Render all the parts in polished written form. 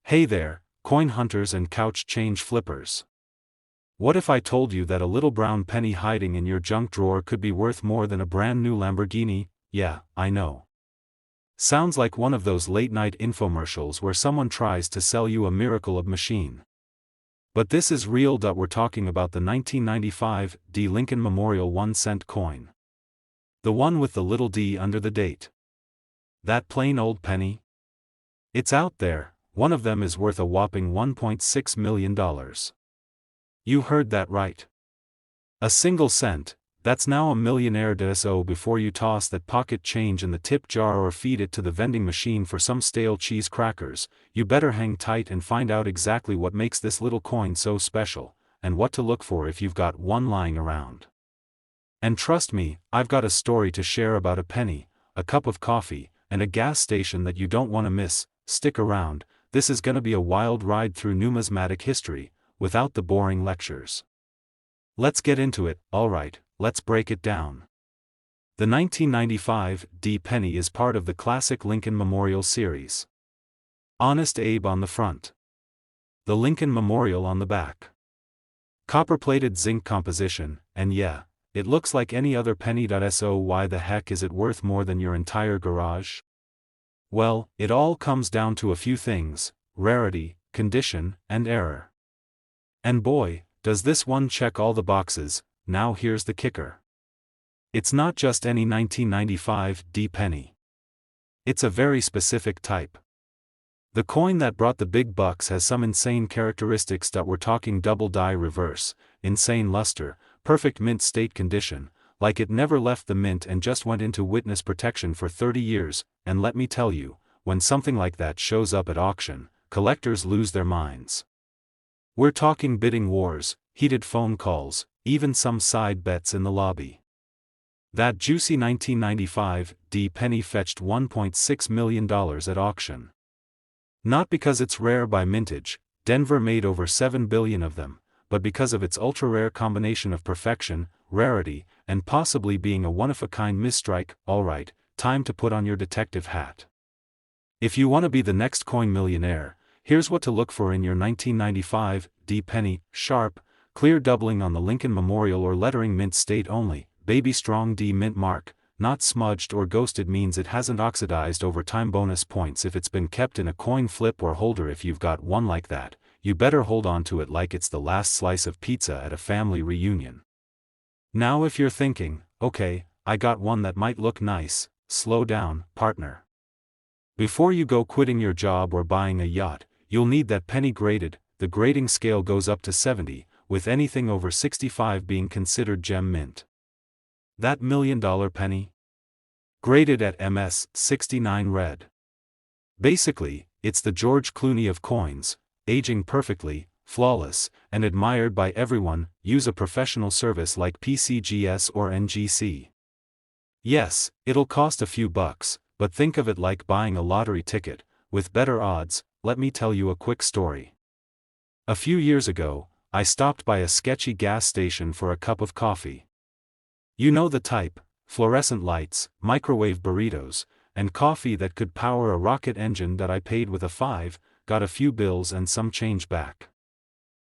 Hey there, coin hunters and couch change flippers. What if I told you that a little brown penny hiding in your junk drawer could be worth more than a brand new Lamborghini? Yeah, I know. Sounds like one of those late-night infomercials where someone tries to sell you a miracle of machine. But this is real. We're talking about the 1995 D Lincoln Memorial 1-cent coin. The one with the little D under the date. That plain old penny? It's out there. One of them is worth a whopping $1.6 million. You heard that right. A single cent, that's now a millionaire. So before you toss that pocket change in the tip jar or feed it to the vending machine for some stale cheese crackers, you better hang tight and find out exactly what makes this little coin so special, and what to look for if you've got one lying around. And trust me, I've got a story to share about a penny, a cup of coffee, and a gas station that you don't want to miss. Stick around. This is gonna be a wild ride through numismatic history, without the boring lectures. Let's get into it. Alright, let's break it down. The 1995 D penny is part of the classic Lincoln Memorial series. Honest Abe on the front. The Lincoln Memorial on the back. Copper-plated zinc composition, and yeah, it looks like any other penny. So why the heck is it worth more than your entire garage? Well, it all comes down to a few things: rarity, condition, and error. And boy, does this one check all the boxes. Now here's the kicker. It's not just any 1995 D penny. It's a very specific type. The coin that brought the big bucks has some insane characteristics. We're talking double die reverse, insane luster, perfect mint state condition, like it never left the mint and just went into witness protection for 30 years, and let me tell you, when something like that shows up at auction, collectors lose their minds. We're talking bidding wars, heated phone calls, even some side bets in the lobby. That juicy 1995 D penny fetched $1.6 million at auction. Not because it's rare by mintage, Denver made over 7 billion of them, but because of its ultra-rare combination of perfection, rarity, and possibly being a one-of-a-kind misstrike. Alright, time to put on your detective hat. If you want to be the next coin millionaire, here's what to look for in your 1995 D penny: sharp, clear doubling on the Lincoln Memorial or lettering mint state only, baby strong D mint mark, not smudged or ghosted means it hasn't oxidized over time. Bonus points if it's been kept in a coin flip or holder. If you've got one like that, you better hold on to it like it's the last slice of pizza at a family reunion. Now if you're thinking, okay, I got one that might look nice, slow down, partner. Before you go quitting your job or buying a yacht, you'll need that penny graded. The grading scale goes up to 70, with anything over 65 being considered gem mint. That $1 million penny? Graded at MS 69 red. Basically, it's the George Clooney of coins, aging perfectly, flawless, and admired by everyone. Use a professional service like PCGS or NGC. Yes, it'll cost a few bucks, but think of it like buying a lottery ticket, with better odds. Let me tell you a quick story. A few years ago, I stopped by a sketchy gas station for a cup of coffee. You know the type: fluorescent lights, microwave burritos, and coffee that could power a rocket engine. I paid with a 5, got a few bills and some change back.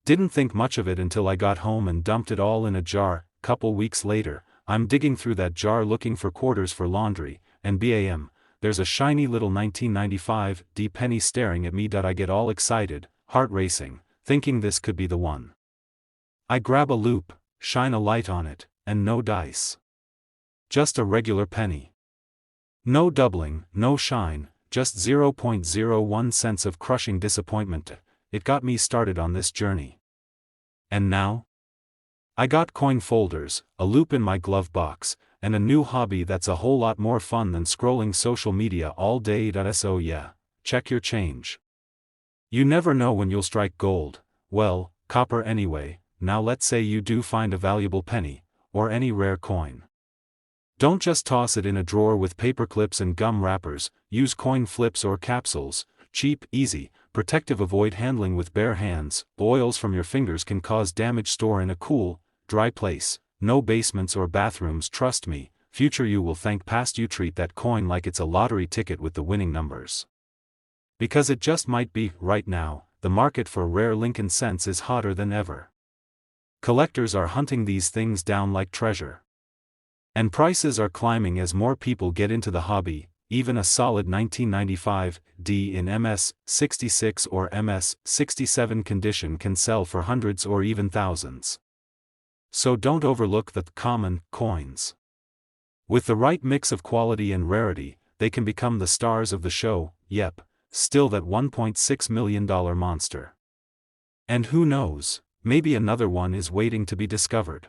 Didn't think much of it until I got home and dumped it all in a jar. Couple weeks later, I'm digging through that jar looking for quarters for laundry, and bam, there's a shiny little 1995 D penny staring at me. I get all excited, heart racing, thinking this could be the one. I grab a loop, shine a light on it, and no dice. Just a regular penny. No doubling, no shine, just 0.01 cents of crushing disappointment. It got me started on this journey. And now? I got coin folders, a loop in my glove box, and a new hobby that's a whole lot more fun than scrolling social media all day. So yeah, check your change. You never know when you'll strike gold, well, copper anyway. Now let's say you do find a valuable penny, or any rare coin. Don't just toss it in a drawer with paper clips and gum wrappers. Use coin flips or capsules. Cheap, easy, protective. Avoid handling with bare hands. Oils from your fingers can cause damage. Store in a cool, dry place. No basements or bathrooms. Trust me, future you will thank past you. Treat that coin like it's a lottery ticket with the winning numbers. Because it just might be, right now, the market for rare Lincoln cents is hotter than ever. Collectors are hunting these things down like treasure. And prices are climbing as more people get into the hobby. Even a solid 1995 D in MS-66 or MS-67 condition can sell for hundreds or even thousands. So don't overlook the common coins. With the right mix of quality and rarity, they can become the stars of the show. Yep, still that $1.6 million monster. And who knows, maybe another one is waiting to be discovered.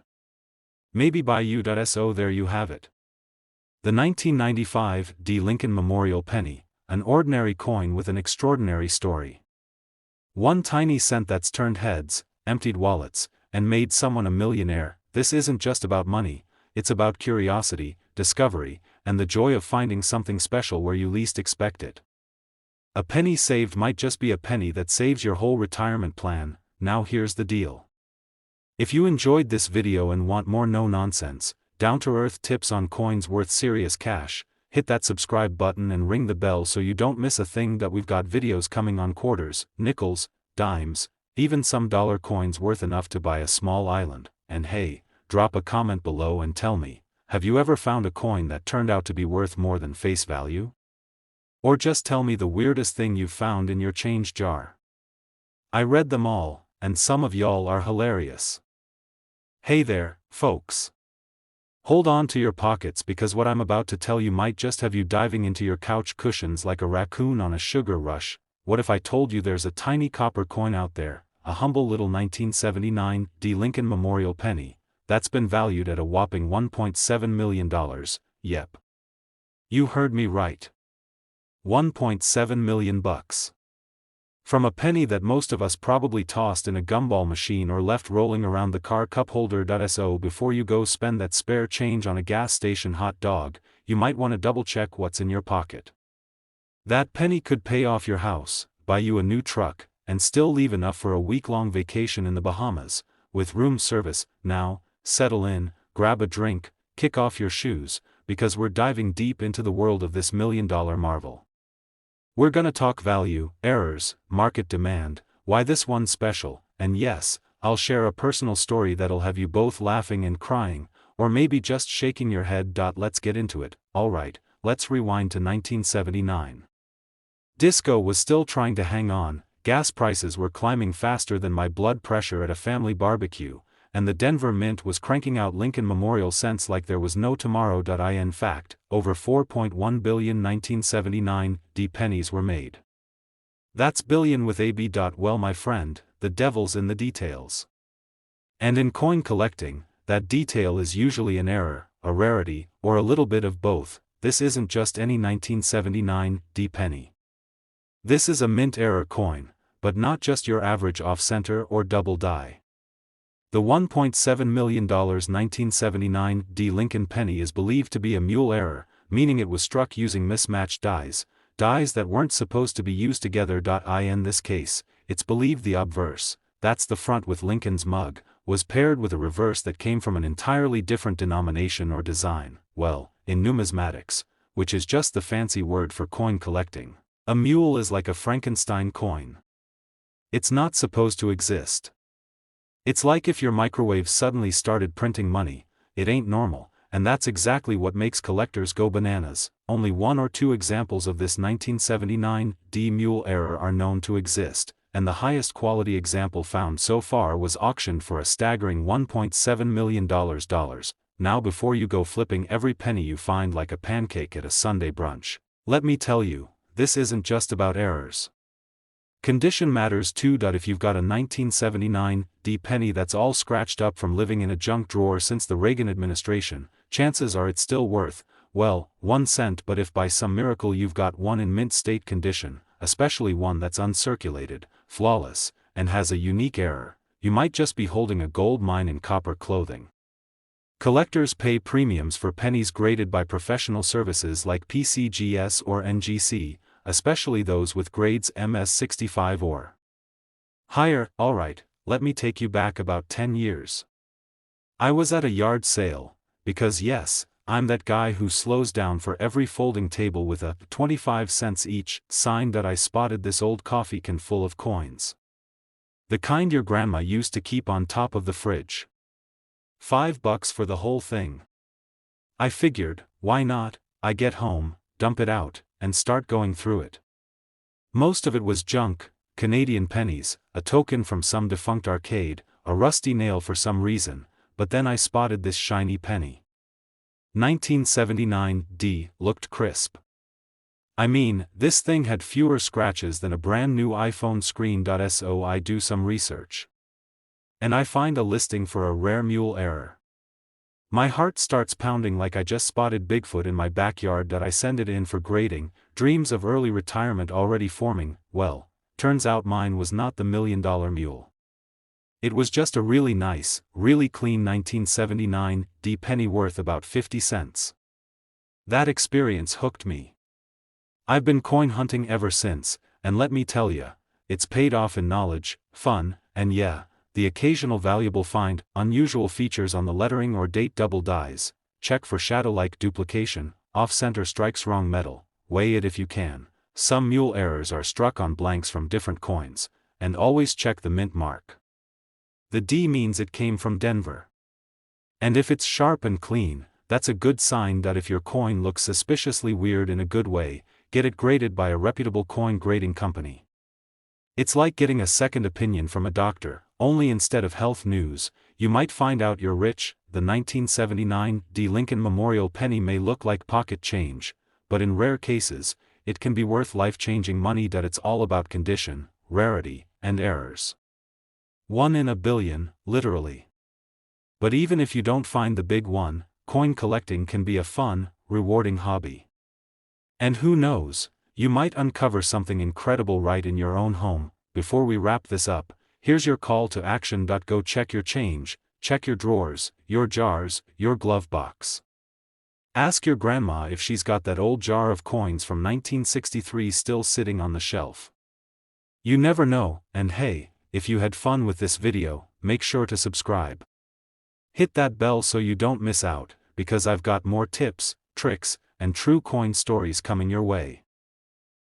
Maybe by you.so. There you have it. The 1995 D. Lincoln Memorial Penny, an ordinary coin with an extraordinary story. One tiny cent that's turned heads, emptied wallets, and made someone a millionaire. This isn't just about money, it's about curiosity, discovery, and the joy of finding something special where you least expect it. A penny saved might just be a penny that saves your whole retirement plan. Now here's the deal. If you enjoyed this video and want more no-nonsense, down-to-earth tips on coins worth serious cash, hit that subscribe button and ring the bell so you don't miss a thing. That we've got videos coming on quarters, nickels, dimes, even some dollar coins worth enough to buy a small island. And hey, drop a comment below and tell me, have you ever found a coin that turned out to be worth more than face value? Or just tell me the weirdest thing you've found in your change jar. I read them all, and some of y'all are hilarious. Hey there, folks. Hold on to your pockets because what I'm about to tell you might just have you diving into your couch cushions like a raccoon on a sugar rush. What if I told you there's a tiny copper coin out there, a humble little 1979 D. Lincoln Memorial Penny, that's been valued at a whopping $1.7 million, yep. You heard me right. 1.7 million bucks. From a penny that most of us probably tossed in a gumball machine or left rolling around the car cup holder.so. Before you go spend that spare change on a gas station hot dog, you might want to double check what's in your pocket. That penny could pay off your house, buy you a new truck, and still leave enough for a week-long vacation in the Bahamas, with room service. Now, settle in, grab a drink, kick off your shoes, because we're diving deep into the world of this million-dollar marvel. We're gonna talk value, errors, market demand, why this one's special, and yes, I'll share a personal story that'll have you both laughing and crying, or maybe just shaking your head. Let's get into it. Alright, let's rewind to 1979. Disco was still trying to hang on, gas prices were climbing faster than my blood pressure at a family barbecue, and the Denver Mint was cranking out Lincoln Memorial cents like there was no tomorrow. In fact, over 4.1 billion 1979 D pennies were made. That's billion with a B. Well, my friend, the devil's in the details. And in coin collecting, that detail is usually an error, a rarity, or a little bit of both. This isn't just any 1979 D penny. This is a mint-era coin, but not just your average off-center or double die. The $1.7 million 1979 D. Lincoln penny is believed to be a mule error, meaning it was struck using mismatched dies that weren't supposed to be used together. In this case, it's believed the obverse, that's the front with Lincoln's mug, was paired with a reverse that came from an entirely different denomination or design. Well, in numismatics, which is just the fancy word for coin collecting, a mule is like a Frankenstein coin. It's not supposed to exist. It's like if your microwave suddenly started printing money. It ain't normal, and that's exactly what makes collectors go bananas. Only one or two examples of this 1979 D mule error are known to exist, and the highest quality example found so far was auctioned for a staggering $1.7 million. Now before you go flipping every penny you find like a pancake at a Sunday brunch, let me tell you, this isn't just about errors. Condition matters too. If you've got a 1979 D penny that's all scratched up from living in a junk drawer since the Reagan administration, chances are it's still worth, well, 1 cent. But if by some miracle you've got one in mint state condition, especially one that's uncirculated, flawless, and has a unique error, you might just be holding a gold mine in copper clothing. Collectors pay premiums for pennies graded by professional services like PCGS or NGC, especially those with grades MS65 or higher. Alright, let me take you back about 10 years. I was at a yard sale, because yes, I'm that guy who slows down for every folding table with a 25 cents each sign that I spotted this old coffee can full of coins. The kind your grandma used to keep on top of the fridge. $5 for the whole thing. I figured, why not? I get home, dump it out, and start going through it. Most of it was junk, Canadian pennies, a token from some defunct arcade, a rusty nail for some reason, but then I spotted this shiny penny. 1979 D looked crisp. I mean, this thing had fewer scratches than a brand new iPhone screen. So I do some research. And I find a listing for a rare mule error. My heart starts pounding like I just spotted Bigfoot in my backyard. I send it in for grading, dreams of early retirement already forming. Well, turns out mine was not the $1 million mule. It was just a really nice, really clean 1979 D penny worth about 50 cents. That experience hooked me. I've been coin hunting ever since, and let me tell ya, it's paid off in knowledge, fun, and yeah, the occasional valuable find, unusual features on the lettering or date. Double dies, check for shadow-like duplication, off-center strikes wrong metal, weigh it if you can. Some mule errors are struck on blanks from different coins, and always check the mint mark. The D means it came from Denver. And if it's sharp and clean, that's a good sign. If your coin looks suspiciously weird in a good way, get it graded by a reputable coin grading company. It's like getting a second opinion from a doctor, only instead of health news, you might find out you're rich. The 1979 D Lincoln Memorial penny may look like pocket change, but in rare cases, it can be worth life-changing money. It's all about condition, rarity, and errors. 1 in a billion, literally. But even if you don't find the big one, coin collecting can be a fun, rewarding hobby. And who knows, you might uncover something incredible right in your own home. Before we wrap this up, here's your call to action. Go check your change, check your drawers, your jars, your glove box. Ask your grandma if she's got that old jar of coins from 1963 still sitting on the shelf. You never know, and hey, if you had fun with this video, make sure to subscribe. Hit that bell so you don't miss out, because I've got more tips, tricks, and true coin stories coming your way.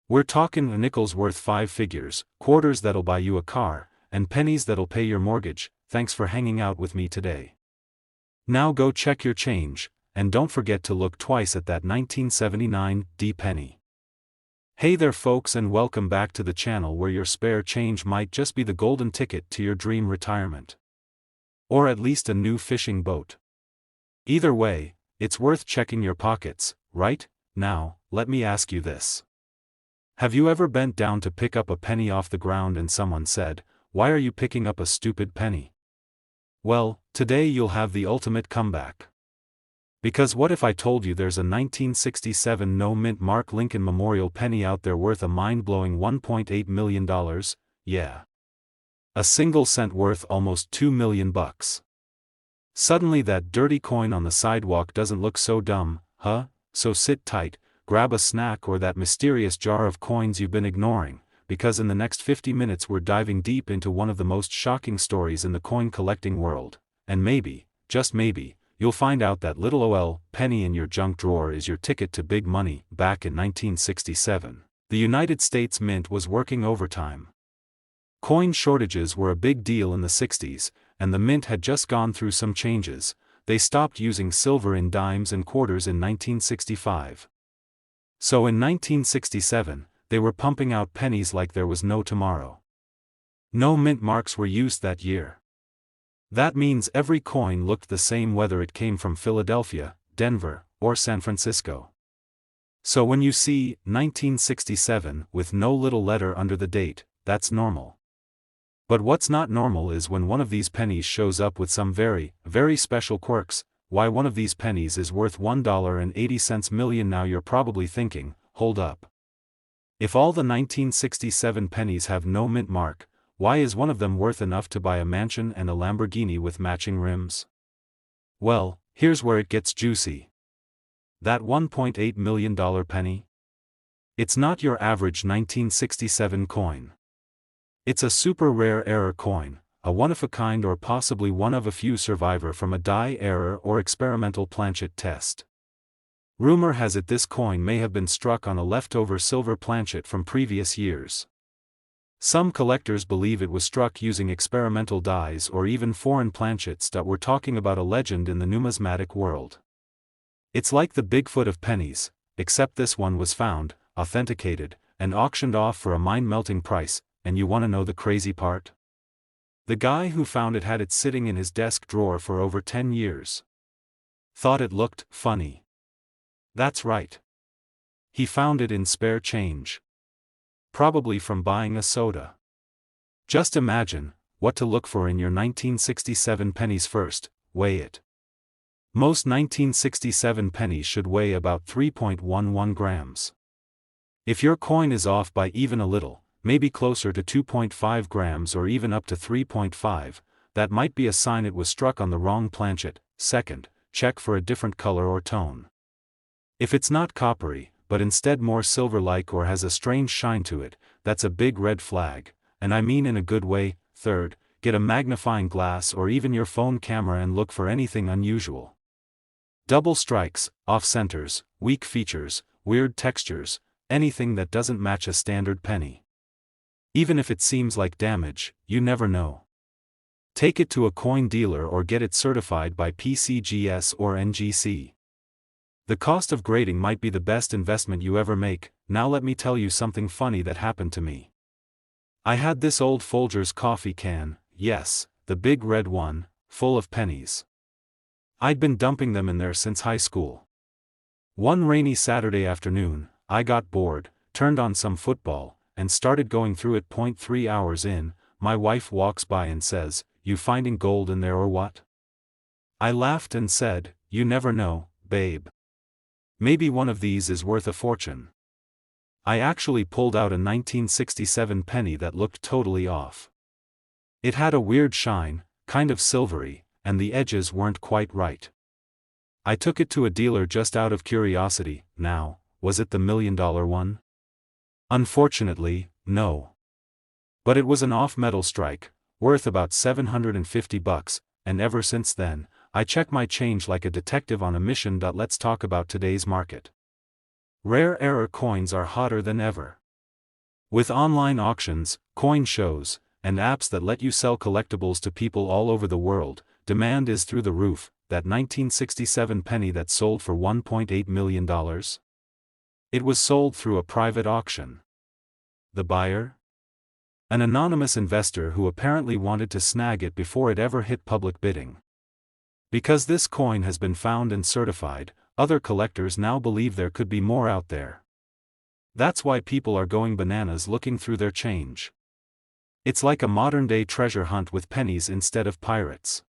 We're talking nickels worth 5 figures, quarters that'll buy you a car, and pennies that'll pay your mortgage. Thanks for hanging out with me today. Now go check your change, and don't forget to look twice at that 1979 D penny. Hey there folks, and welcome back to the channel where your spare change might just be the golden ticket to your dream retirement. Or at least a new fishing boat. Either way, it's worth checking your pockets, right? Now, let me ask you this. Have you ever bent down to pick up a penny off the ground and someone said, "Why are you picking up a stupid penny?" Well, today you'll have the ultimate comeback. Because what if I told you there's a 1967 no mint mark Lincoln Memorial penny out there worth a mind-blowing $1.8 million? Yeah. A single cent worth almost $2 million. Suddenly that dirty coin on the sidewalk doesn't look so dumb, huh? So sit tight, grab a snack or that mysterious jar of coins you've been ignoring, because in the next 50 minutes we're diving deep into one of the most shocking stories in the coin collecting world, and maybe, just maybe, you'll find out that little OL penny in your junk drawer is your ticket to big money. Back in 1967, the United States Mint was working overtime. Coin shortages were a big deal in the 60s, and the Mint had just gone through some changes. They stopped using silver in dimes and quarters in 1965. So in 1967, they were pumping out pennies like there was no tomorrow. No mint marks were used that year. That means every coin looked the same whether it came from Philadelphia, Denver, or San Francisco. So when you see 1967 with no little letter under the date, that's normal. But what's not normal is when one of these pennies shows up with some very, very special quirks. Why one of these pennies is worth $1.80 million. Now you're probably thinking, hold up. If all the 1967 pennies have no mint mark, why is one of them worth enough to buy a mansion and a Lamborghini with matching rims? Well, here's where it gets juicy. That $1.8 million penny? It's not your average 1967 coin. It's a super rare error coin, a one-of-a-kind or possibly one of a few survivor from a die error or experimental planchet test. Rumor has it this coin may have been struck on a leftover silver planchet from previous years. Some collectors believe it was struck using experimental dies or even foreign planchets. We're talking about a legend in the numismatic world. It's like the Bigfoot of pennies, except this one was found, authenticated, and auctioned off for a mind-melting price. And you want to know the crazy part? The guy who found it had it sitting in his desk drawer for over 10 years. Thought it looked funny. That's right. He found it in spare change. Probably from buying a soda. Just imagine what to look for in your 1967 pennies. First, weigh it. Most 1967 pennies should weigh about 3.11 grams. If your coin is off by even a little, maybe closer to 2.5 grams or even up to 3.5, that might be a sign it was struck on the wrong planchet. Second, check for a different color or tone. If it's not coppery, but instead more silver-like or has a strange shine to it, that's a big red flag, and I mean in a good way. Third, get a magnifying glass or even your phone camera and look for anything unusual. Double strikes, off-centers, weak features, weird textures, anything that doesn't match a standard penny. Even if it seems like damage, you never know. Take it to a coin dealer or get it certified by PCGS or NGC. The cost of grading might be the best investment you ever make. Now let me tell you something funny that happened to me. I had this old Folgers coffee can, yes, the big red one, full of pennies. I'd been dumping them in there since high school. One rainy Saturday afternoon, I got bored, turned on some football, and started going through it. 3 hours in, my wife walks by and says, "You finding gold in there or what?" I laughed and said, "You never know, babe. Maybe one of these is worth a fortune." I actually pulled out a 1967 penny that looked totally off. It had a weird shine, kind of silvery, and the edges weren't quite right. I took it to a dealer just out of curiosity. Now, was it the $1 million one? Unfortunately, no. But it was an off-metal strike, worth about $750, and ever since then, I check my change like a detective on a mission. Let's talk about today's market. Rare error coins are hotter than ever. With online auctions, coin shows, and apps that let you sell collectibles to people all over the world, demand is through the roof. That 1967 penny that sold for $1.8 million? It was sold through a private auction. The buyer? An anonymous investor who apparently wanted to snag it before it ever hit public bidding. Because this coin has been found and certified, other collectors now believe there could be more out there. That's why people are going bananas looking through their change. It's like a modern-day treasure hunt with pennies instead of pirates.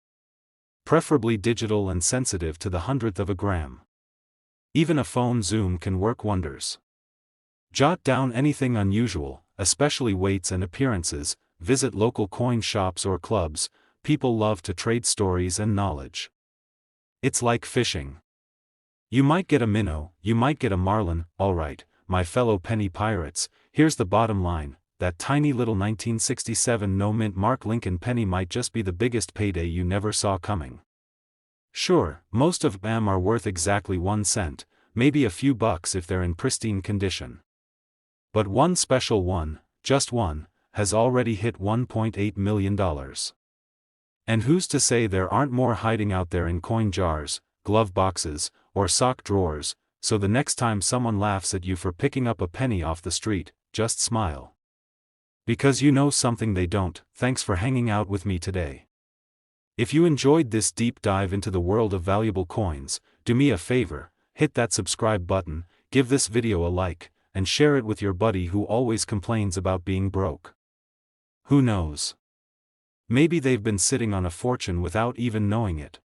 Preferably digital and sensitive to the hundredth of a gram. Even a phone zoom can work wonders. Jot down anything unusual, especially weights and appearances. Visit local coin shops or clubs. People love to trade stories and knowledge. It's like fishing. You might get a minnow, you might get a marlin. Alright, my fellow penny pirates, here's the bottom line. That tiny little 1967 no-mint Mark Lincoln penny might just be the biggest payday you never saw coming. Sure, most of them are worth exactly 1 cent, maybe a few bucks if they're in pristine condition. But one special one, just one, has already hit $1.8 million. And who's to say there aren't more hiding out there in coin jars, glove boxes, or sock drawers? So the next time someone laughs at you for picking up a penny off the street, just smile. Because you know something they don't. Thanks for hanging out with me today. If you enjoyed this deep dive into the world of valuable coins, do me a favor, hit that subscribe button, give this video a like, and share it with your buddy who always complains about being broke. Who knows? Maybe they've been sitting on a fortune without even knowing it.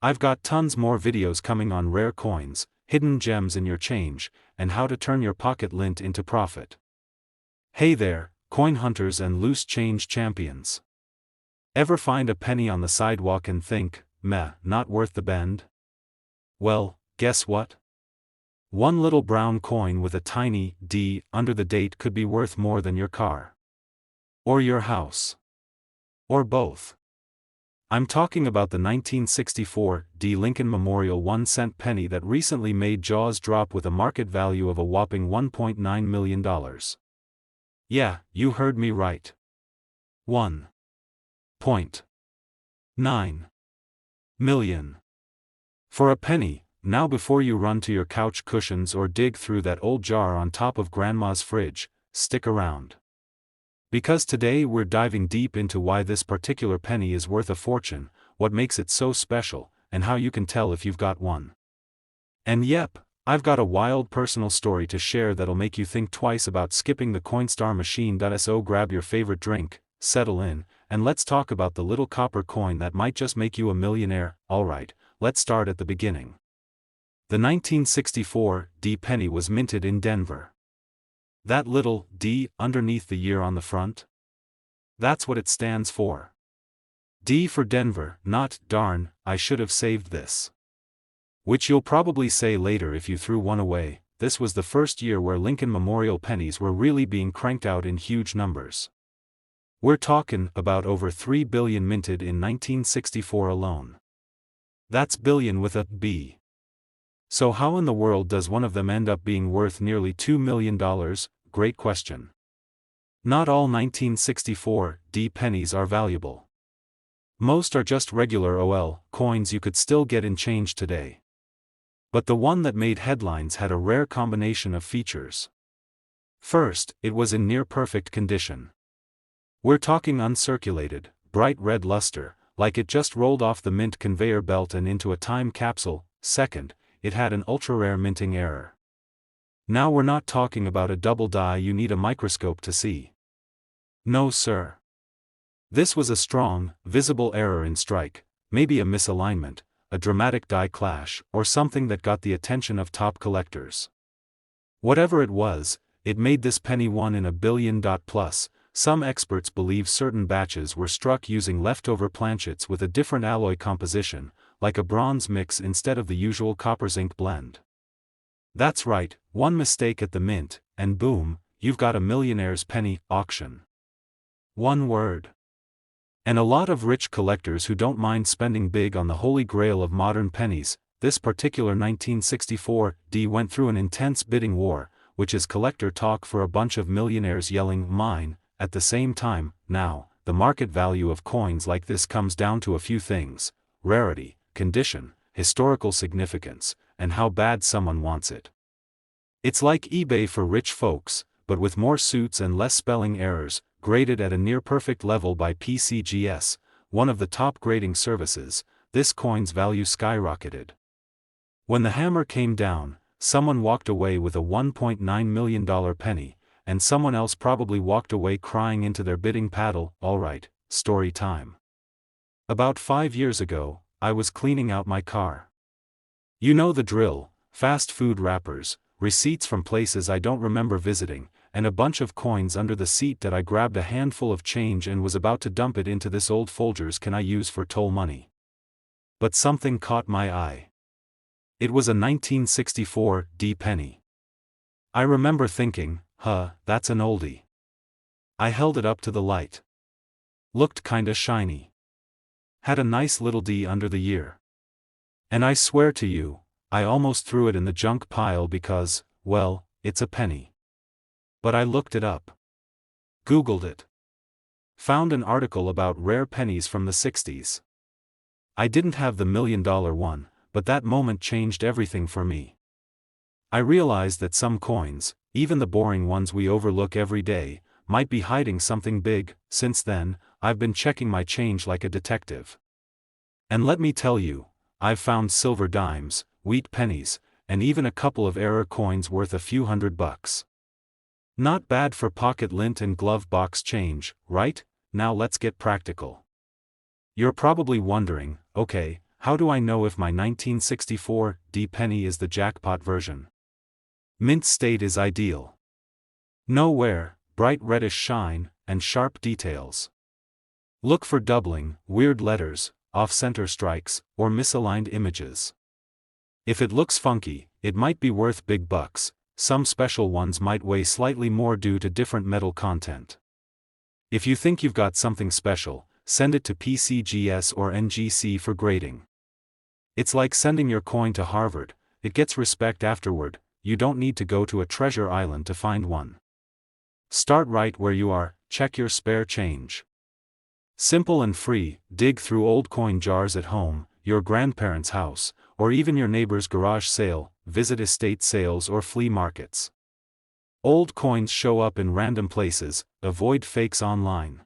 I've got tons more videos coming on rare coins, hidden gems in your change, and how to turn your pocket lint into profit. Hey there, coin hunters and loose change champions. Ever find a penny on the sidewalk and think, meh, not worth the bend? Well, guess what? One little brown coin with a tiny D under the date could be worth more than your car. Or your house. Or both. I'm talking about the 1964 D. Lincoln Memorial 1-cent penny that recently made jaws drop with a market value of a whopping $1.9 million. Yeah, you heard me right. $1.9 million. For a penny. Now before you run to your couch cushions or dig through that old jar on top of Grandma's fridge, stick around. Because today we're diving deep into why this particular penny is worth a fortune, what makes it so special, and how you can tell if you've got one. And yep, I've got a wild personal story to share that'll make you think twice about skipping the Coinstar machine. So grab your favorite drink, settle in, and let's talk about the little copper coin that might just make you a millionaire. Alright, let's start at the beginning. The 1964 D penny was minted in Denver. That little D underneath the year on the front? That's what it stands for. D for Denver, not, darn, I should have saved this. Which you'll probably say later if you threw one away. This was the first year where Lincoln Memorial pennies were really being cranked out in huge numbers. We're talking about over 3 billion minted in 1964 alone. That's billion with a B. So how in the world does one of them end up being worth nearly $2 million? Great question. Not all 1964 D pennies are valuable. Most are just regular coins you could still get in change today. But the one that made headlines had a rare combination of features. First, it was in near-perfect condition. We're talking uncirculated, bright red luster, like it just rolled off the mint conveyor belt and into a time capsule. Second, it had an ultra-rare minting error. Now we're not talking about a double die you need a microscope to see. No sir. This was a strong, visible error in strike, maybe a misalignment, a dramatic die clash, or something that got the attention of top collectors. Whatever it was, it made this penny one in a billion. Plus, some experts believe certain batches were struck using leftover planchets with a different alloy composition, like a bronze mix instead of the usual copper-zinc blend. That's right, one mistake at the mint, and boom, you've got a millionaire's penny. Auction. One word. And a lot of rich collectors who don't mind spending big on the holy grail of modern pennies. This particular 1964 D went through an intense bidding war, which is collector talk for a bunch of millionaires yelling, "Mine." At the same time, now, the market value of coins like this comes down to a few things: rarity, condition, historical significance, and how bad someone wants it. It's like eBay for rich folks, but with more suits and less spelling errors, graded at a near-perfect level by PCGS, one of the top grading services. This coin's value skyrocketed. When the hammer came down, someone walked away with a $1.9 million penny, and someone else probably walked away crying into their bidding paddle. Alright, story time. About 5 years ago, I was cleaning out my car. You know the drill: fast food wrappers, receipts from places I don't remember visiting, and a bunch of coins under the seat. That I grabbed a handful of change and was about to dump it into this old Folgers can I use for toll money. But something caught my eye. It was a 1964 D penny. I remember thinking, that's an oldie. I held it up to the light. Looked kinda shiny. Had a nice little D under the year. And I swear to you, I almost threw it in the junk pile because, well, it's a penny. But I looked it up. Googled it. Found an article about rare pennies from the 60s. I didn't have the $1 million one, but that moment changed everything for me. I realized that some coins, even the boring ones we overlook every day, might be hiding something big. Since then, I've been checking my change like a detective. And let me tell you, I've found silver dimes, wheat pennies, and even a couple of error coins worth a few $100. Not bad for pocket lint and glove box change, right? Now let's get practical. You're probably wondering, okay, how do I know if my 1964 D penny is the jackpot version? Mint state is ideal. No wear, bright reddish shine, and sharp details. Look for doubling, weird letters, off-center strikes, or misaligned images. If it looks funky, it might be worth big bucks. Some special ones might weigh slightly more due to different metal content. If you think you've got something special, send it to PCGS or NGC for grading. It's like sending your coin to Harvard, it gets respect afterward, you don't need to go to a treasure island to find one. Start right where you are, check your spare change. Simple and free, dig through old coin jars at home, your grandparents' house, or even your neighbor's garage sale, visit estate sales or flea markets. Old coins show up in random places, avoid fakes online.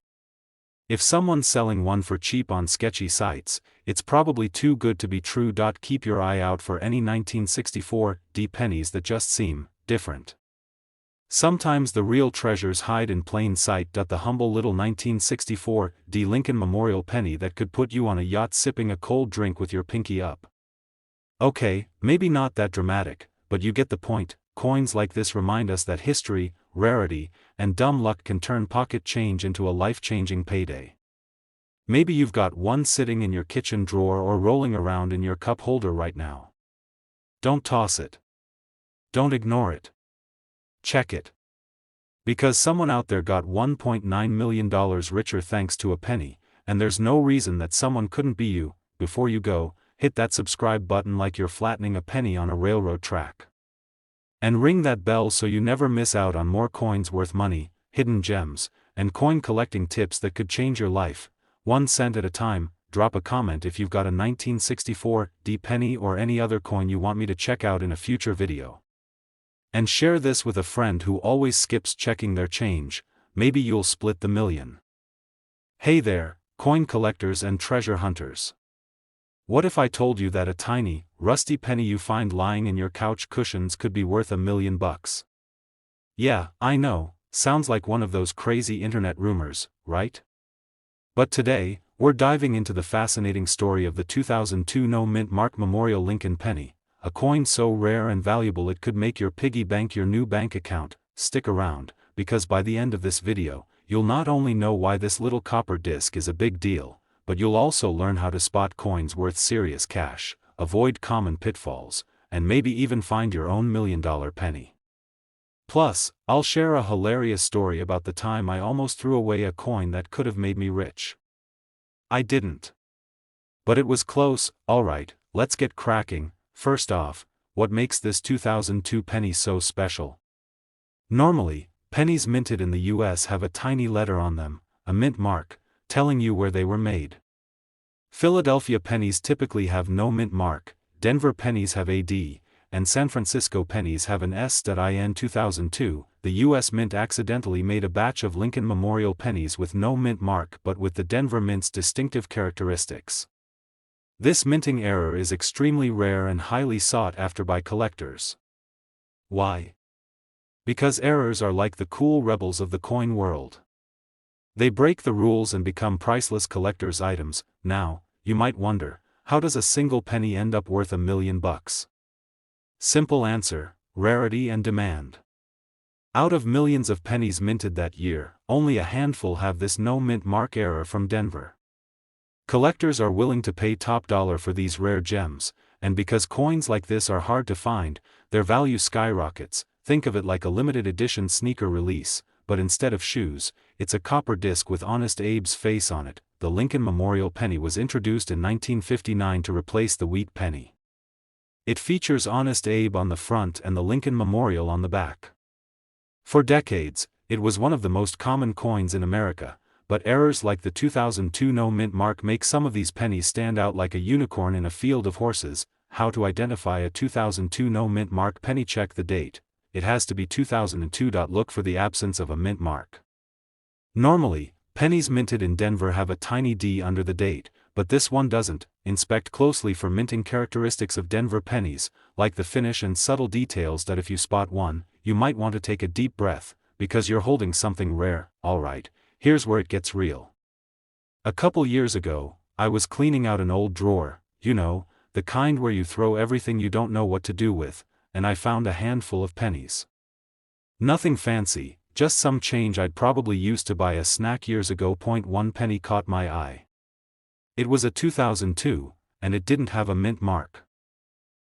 If someone's selling one for cheap on sketchy sites, it's probably too good to be true. Keep your eye out for any 1964 pennies that just seem different. Sometimes the real treasures hide in plain sight. The humble little 1964 Lincoln Memorial penny that could put you on a yacht sipping a cold drink with your pinky up. Okay, maybe not that dramatic, but you get the point. Coins like this remind us that history, rarity, and dumb luck can turn pocket change into a life-changing payday. Maybe you've got one sitting in your kitchen drawer or rolling around in your cup holder right now. Don't toss it. Don't ignore it. Check it. Because someone out there got $1.9 million richer thanks to a penny, and there's no reason that someone couldn't be you. Before you go, hit that subscribe button like you're flattening a penny on a railroad track. And ring that bell so you never miss out on more coins worth money, hidden gems, and coin collecting tips that could change your life, 1 cent at a time. Drop a comment if you've got a 1964 penny or any other coin you want me to check out in a future video. And share this with a friend who always skips checking their change, maybe you'll split the million. Hey there, coin collectors and treasure hunters. What if I told you that a tiny, rusty penny you find lying in your couch cushions could be worth $1 million? Yeah, I know, sounds like one of those crazy internet rumors, right? But today, we're diving into the fascinating story of the 2002 No Mint Mark Memorial Lincoln penny, a coin so rare and valuable it could make your piggy bank your new bank account. Stick around, because by the end of this video, you'll not only know why this little copper disc is a big deal, but you'll also learn how to spot coins worth serious cash, avoid common pitfalls, and maybe even find your own $1 million penny. Plus, I'll share a hilarious story about the time I almost threw away a coin that could have made me rich. I didn't. But it was close. Alright, let's get cracking. First off, what makes this 2002 penny so special? Normally, pennies minted in the US have a tiny letter on them, a mint mark, telling you where they were made. Philadelphia pennies typically have no mint mark, Denver pennies have a D, and San Francisco pennies have an S. In 2002, the US Mint accidentally made a batch of Lincoln Memorial pennies with no mint mark but with the Denver Mint's distinctive characteristics. This minting error is extremely rare and highly sought after by collectors. Why? Because errors are like the cool rebels of the coin world. They break the rules and become priceless collector's items. Now, you might wonder, how does a single penny end up worth $1 million? Simple answer: rarity and demand. Out of millions of pennies minted that year, only a handful have this no mint mark error from Denver. Collectors are willing to pay top dollar for these rare gems, and because coins like this are hard to find, their value skyrockets. Think of it like a limited edition sneaker release, but instead of shoes, it's a copper disc with Honest Abe's face on it. The Lincoln Memorial penny was introduced in 1959 to replace the wheat penny. It features Honest Abe on the front and the Lincoln Memorial on the back. For decades, it was one of the most common coins in America, but errors like the 2002 no mint mark make some of these pennies stand out like a unicorn in a field of horses. How to identify a 2002 no mint mark penny? Check the date. It has to be 2002. Look for the absence of a mint mark. Normally, pennies minted in Denver have a tiny D under the date, but this one doesn't. Inspect closely for minting characteristics of Denver pennies, like the finish and subtle details. If you spot one, you might want to take a deep breath, because you're holding something rare. Alright, here's where it gets real. A couple years ago, I was cleaning out an old drawer, you know, the kind where you throw everything you don't know what to do with, and I found a handful of pennies. Nothing fancy, just some change I'd probably used to buy a snack years ago. One penny caught my eye. It was a 2002, and it didn't have a mint mark.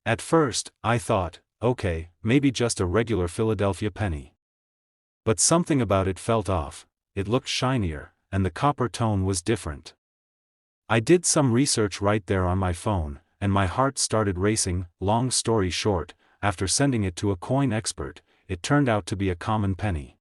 At first, I thought, okay, maybe just a regular Philadelphia penny. But something about it felt off. It looked shinier, and the copper tone was different. I did some research right there on my phone, and my heart started racing. Long story short, after sending it to a coin expert, it turned out to be a common penny.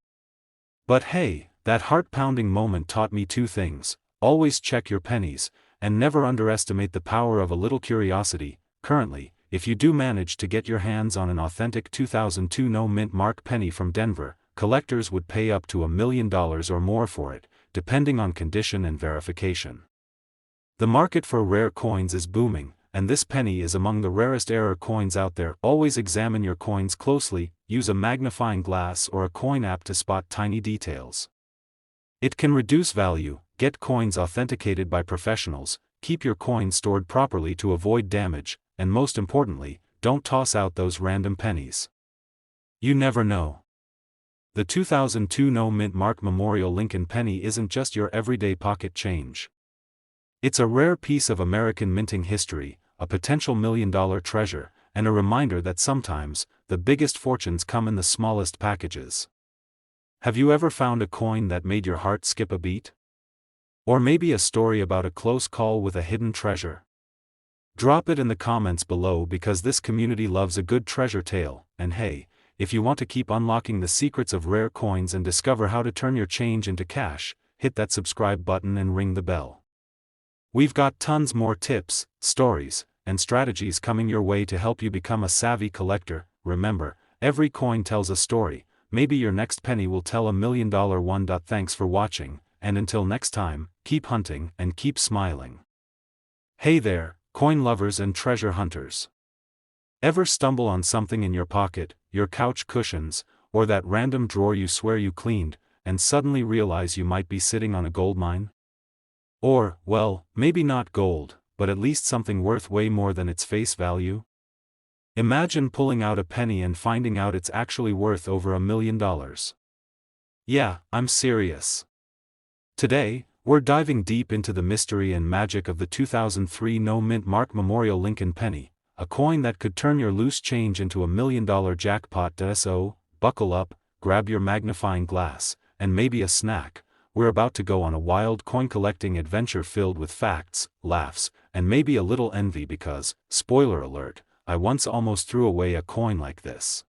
But hey, that heart-pounding moment taught me two things: always check your pennies, and never underestimate the power of a little curiosity. Currently, if you do manage to get your hands on an authentic 2002 no-mint mark penny from Denver, collectors would pay up to $1 million or more for it, depending on condition and verification. The market for rare coins is booming, and this penny is among the rarest rare coins out there. Always examine your coins closely, use a magnifying glass or a coin app to spot tiny details. It can reduce value. Get coins authenticated by professionals, keep your coins stored properly to avoid damage, and most importantly, don't toss out those random pennies. You never know. The 2002 no-mint mark Memorial Lincoln penny isn't just your everyday pocket change. It's a rare piece of American minting history, a potential million-dollar treasure, and a reminder that sometimes, the biggest fortunes come in the smallest packages. Have you ever found a coin that made your heart skip a beat? Or maybe a story about a close call with a hidden treasure? Drop it in the comments below, because this community loves a good treasure tale. And hey, if you want to keep unlocking the secrets of rare coins and discover how to turn your change into cash, hit that subscribe button and ring the bell. We've got tons more tips, stories, and strategies coming your way to help you become a savvy collector. Remember, every coin tells a story. Maybe your next penny will tell $1 million one. Thanks for watching, and until next time, keep hunting and keep smiling. Hey there, coin lovers and treasure hunters. Ever stumble on something in your pocket, your couch cushions, or that random drawer you swear you cleaned, and suddenly realize you might be sitting on a gold mine? Or, well, maybe not gold, but at least something worth way more than its face value? Imagine pulling out a penny and finding out it's actually worth over $1 million. Yeah, I'm serious. Today, we're diving deep into the mystery and magic of the 2003 no-mint mark Memorial Lincoln penny, a coin that could turn your loose change into $1 million jackpot. So, buckle up, grab your magnifying glass, and maybe a snack. We're about to go on a wild coin-collecting adventure filled with facts, laughs, and maybe a little envy because, spoiler alert, I once almost threw away a coin like this.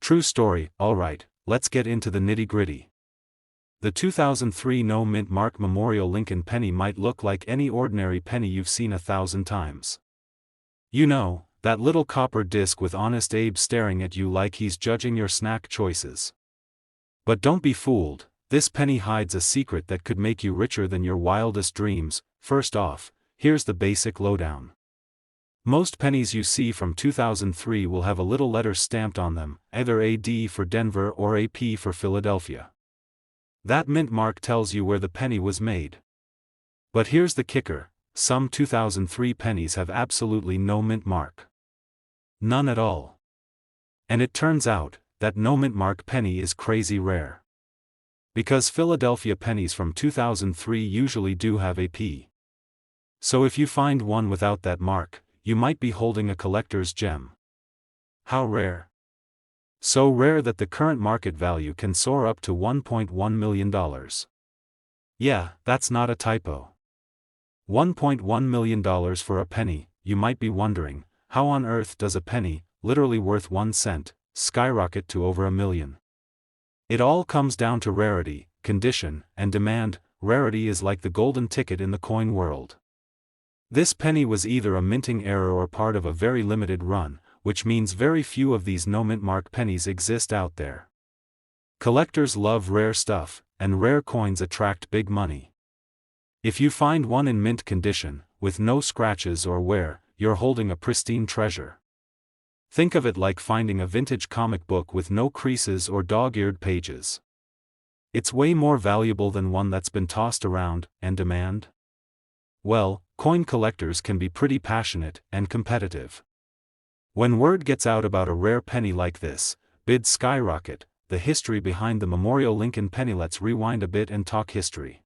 True story. Alright, let's get into the nitty-gritty. The 2003 no-mint mark Memorial Lincoln penny might look like any ordinary penny you've seen 1,000 times. You know, that little copper disc with Honest Abe staring at you like he's judging your snack choices. But don't be fooled. This penny hides a secret that could make you richer than your wildest dreams. First off, here's the basic lowdown. Most pennies you see from 2003 will have a little letter stamped on them, either AD for Denver or AP for Philadelphia. That mint mark tells you where the penny was made. But here's the kicker: some 2003 pennies have absolutely no mint mark. None at all. And it turns out that no mint mark penny is crazy rare. Because Philadelphia pennies from 2003 usually do have AP. So if you find one without that mark, you might be holding a collector's gem. How rare? So rare that the current market value can soar up to $1.1 million. Yeah, that's not a typo. $1.1 million for a penny. You might be wondering, how on earth does a penny, literally worth 1 cent, skyrocket to over $1 million? It all comes down to rarity, condition, and demand. Rarity is like the golden ticket in the coin world. This penny was either a minting error or part of a very limited run, which means very few of these no-mint mark pennies exist out there. Collectors love rare stuff, and rare coins attract big money. If you find one in mint condition, with no scratches or wear, you're holding a pristine treasure. Think of it like finding a vintage comic book with no creases or dog-eared pages. It's way more valuable than one that's been tossed around. And demand? Well, coin collectors can be pretty passionate and competitive. When word gets out about a rare penny like this, bids skyrocket. The history behind the Memorial Lincoln penny. Let's rewind a bit and talk history.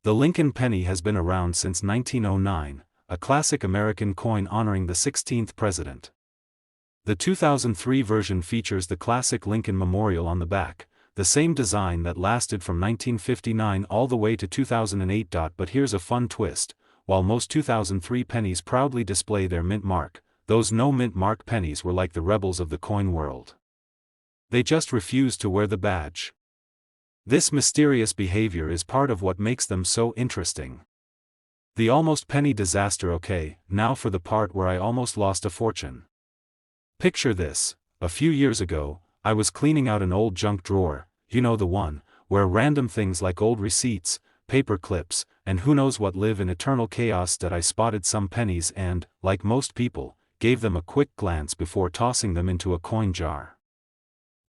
The Lincoln penny has been around since 1909, a classic American coin honoring the 16th president. The 2003 version features the classic Lincoln Memorial on the back, the same design that lasted from 1959 all the way to 2008. But here's a fun twist: while most 2003 pennies proudly display their mint mark, those no mint mark pennies were like the rebels of the coin world. They just refused to wear the badge. This mysterious behavior is part of what makes them so interesting. The almost penny disaster. Okay, now for the part where I almost lost a fortune. Picture this: a few years ago, I was cleaning out an old junk drawer, you know, the one where random things like old receipts, paper clips, and who knows what live in eternal chaos. That I spotted some pennies and, like most people, gave them a quick glance before tossing them into a coin jar.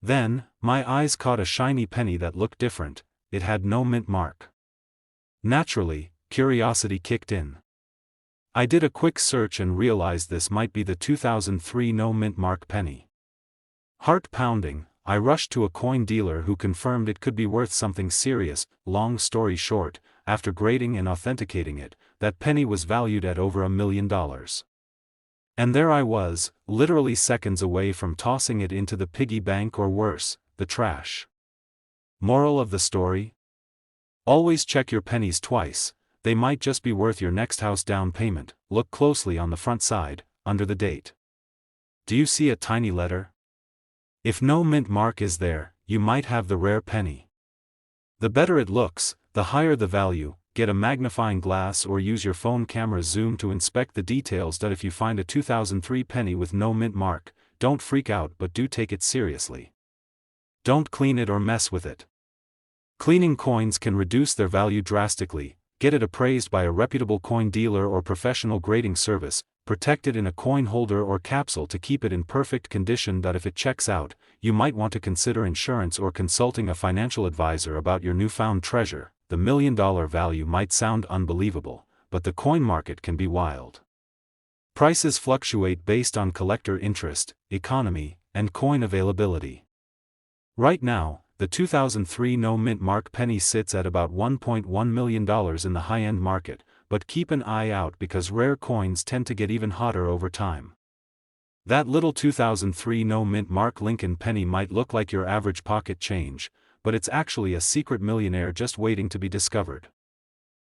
Then, my eyes caught a shiny penny that looked different. It had no mint mark. Naturally, curiosity kicked in. I did a quick search and realized this might be the 2003 no mint mark penny. Heart pounding, I rushed to a coin dealer who confirmed it could be worth something serious. Long story short, after grading and authenticating it, that penny was valued at over $1 million. And there I was, literally seconds away from tossing it into the piggy bank, or worse, the trash. Moral of the story? Always check your pennies twice. They might just be worth your next house down payment. Look closely on the front side, under the date. Do you see a tiny letter? If no mint mark is there, you might have the rare penny. The better it looks, the higher the value. Get a magnifying glass or use your phone camera zoom to inspect the details. That if you find a 2003 penny with no mint mark, don't freak out, but do take it seriously. Don't clean it or mess with it. Cleaning coins can reduce their value drastically. Get it appraised by a reputable coin dealer or professional grading service. Protect it in a coin holder or capsule to keep it in perfect condition. That if it checks out, you might want to consider insurance or consulting a financial advisor about your newfound treasure. The $1 million value might sound unbelievable, but the coin market can be wild. Prices fluctuate based on collector interest, economy, and coin availability. Right now, the 2003 no mint mark penny sits at about $1.1 million in the high-end market, but keep an eye out because rare coins tend to get even hotter over time. That little 2003 no mint mark Lincoln penny might look like your average pocket change, but it's actually a secret millionaire just waiting to be discovered.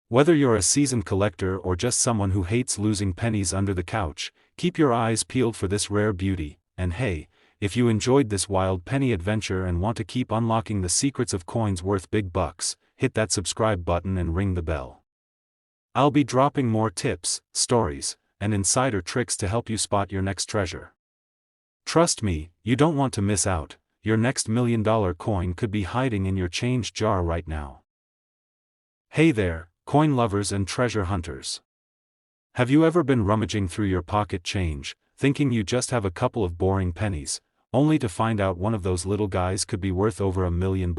Whether you're a seasoned collector or just someone who hates losing pennies under the couch, keep your eyes peeled for this rare beauty. And hey, if you enjoyed this wild penny adventure and want to keep unlocking the secrets of coins worth big bucks, hit that subscribe button and ring the bell. I'll be dropping more tips, stories, and insider tricks to help you spot your next treasure. Trust me, you don't want to miss out. Your next $1 million coin could be hiding in your change jar right now. Hey there, coin lovers and treasure hunters. Have you ever been rummaging through your pocket change, thinking you just have a couple of boring pennies, only to find out one of those little guys could be worth over $1 million?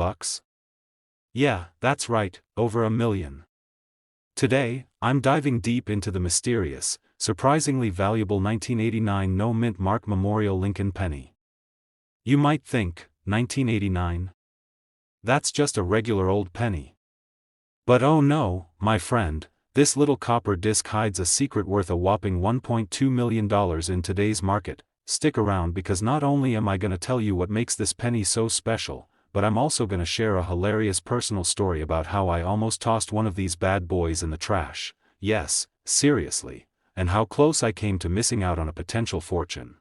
Yeah, that's right, over $1 million. Today, I'm diving deep into the mysterious, surprisingly valuable 1989 no mint mark Memorial Lincoln penny. You might think, 1989? That's just a regular old penny. But oh no, my friend, this little copper disc hides a secret worth a whopping $1.2 million in today's market. Stick around because not only am I going to tell you what makes this penny so special, but I'm also going to share a hilarious personal story about how I almost tossed one of these bad boys in the trash. Yes, seriously, and how close I came to missing out on a potential fortune.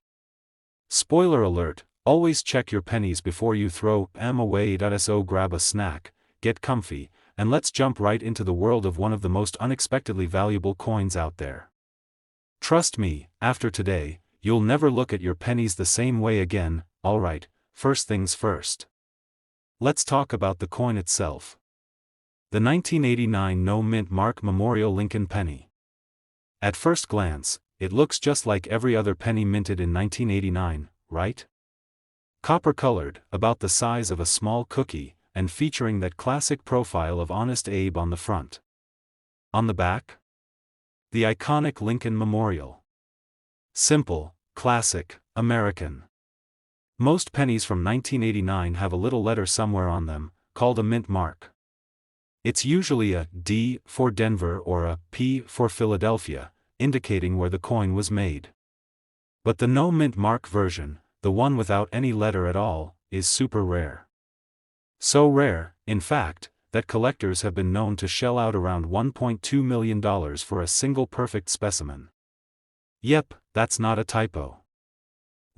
Spoiler alert. Always check your pennies before you throw them away. So grab a snack, get comfy, and let's jump right into the world of one of the most unexpectedly valuable coins out there. Trust me, after today, you'll never look at your pennies the same way again. Alright, first things first. Let's talk about the coin itself. The 1989 no mint mark Memorial Lincoln penny. At first glance, it looks just like every other penny minted in 1989, right? Copper-colored, about the size of a small cookie, and featuring that classic profile of Honest Abe on the front. On the back? The iconic Lincoln Memorial. Simple, classic, American. Most pennies from 1989 have a little letter somewhere on them, called a mint mark. It's usually a D for Denver or a P for Philadelphia, indicating where the coin was made. But the no mint mark version, the one without any letter at all, is super rare. So rare, in fact, that collectors have been known to shell out around $1.2 million for a single perfect specimen. Yep, that's not a typo.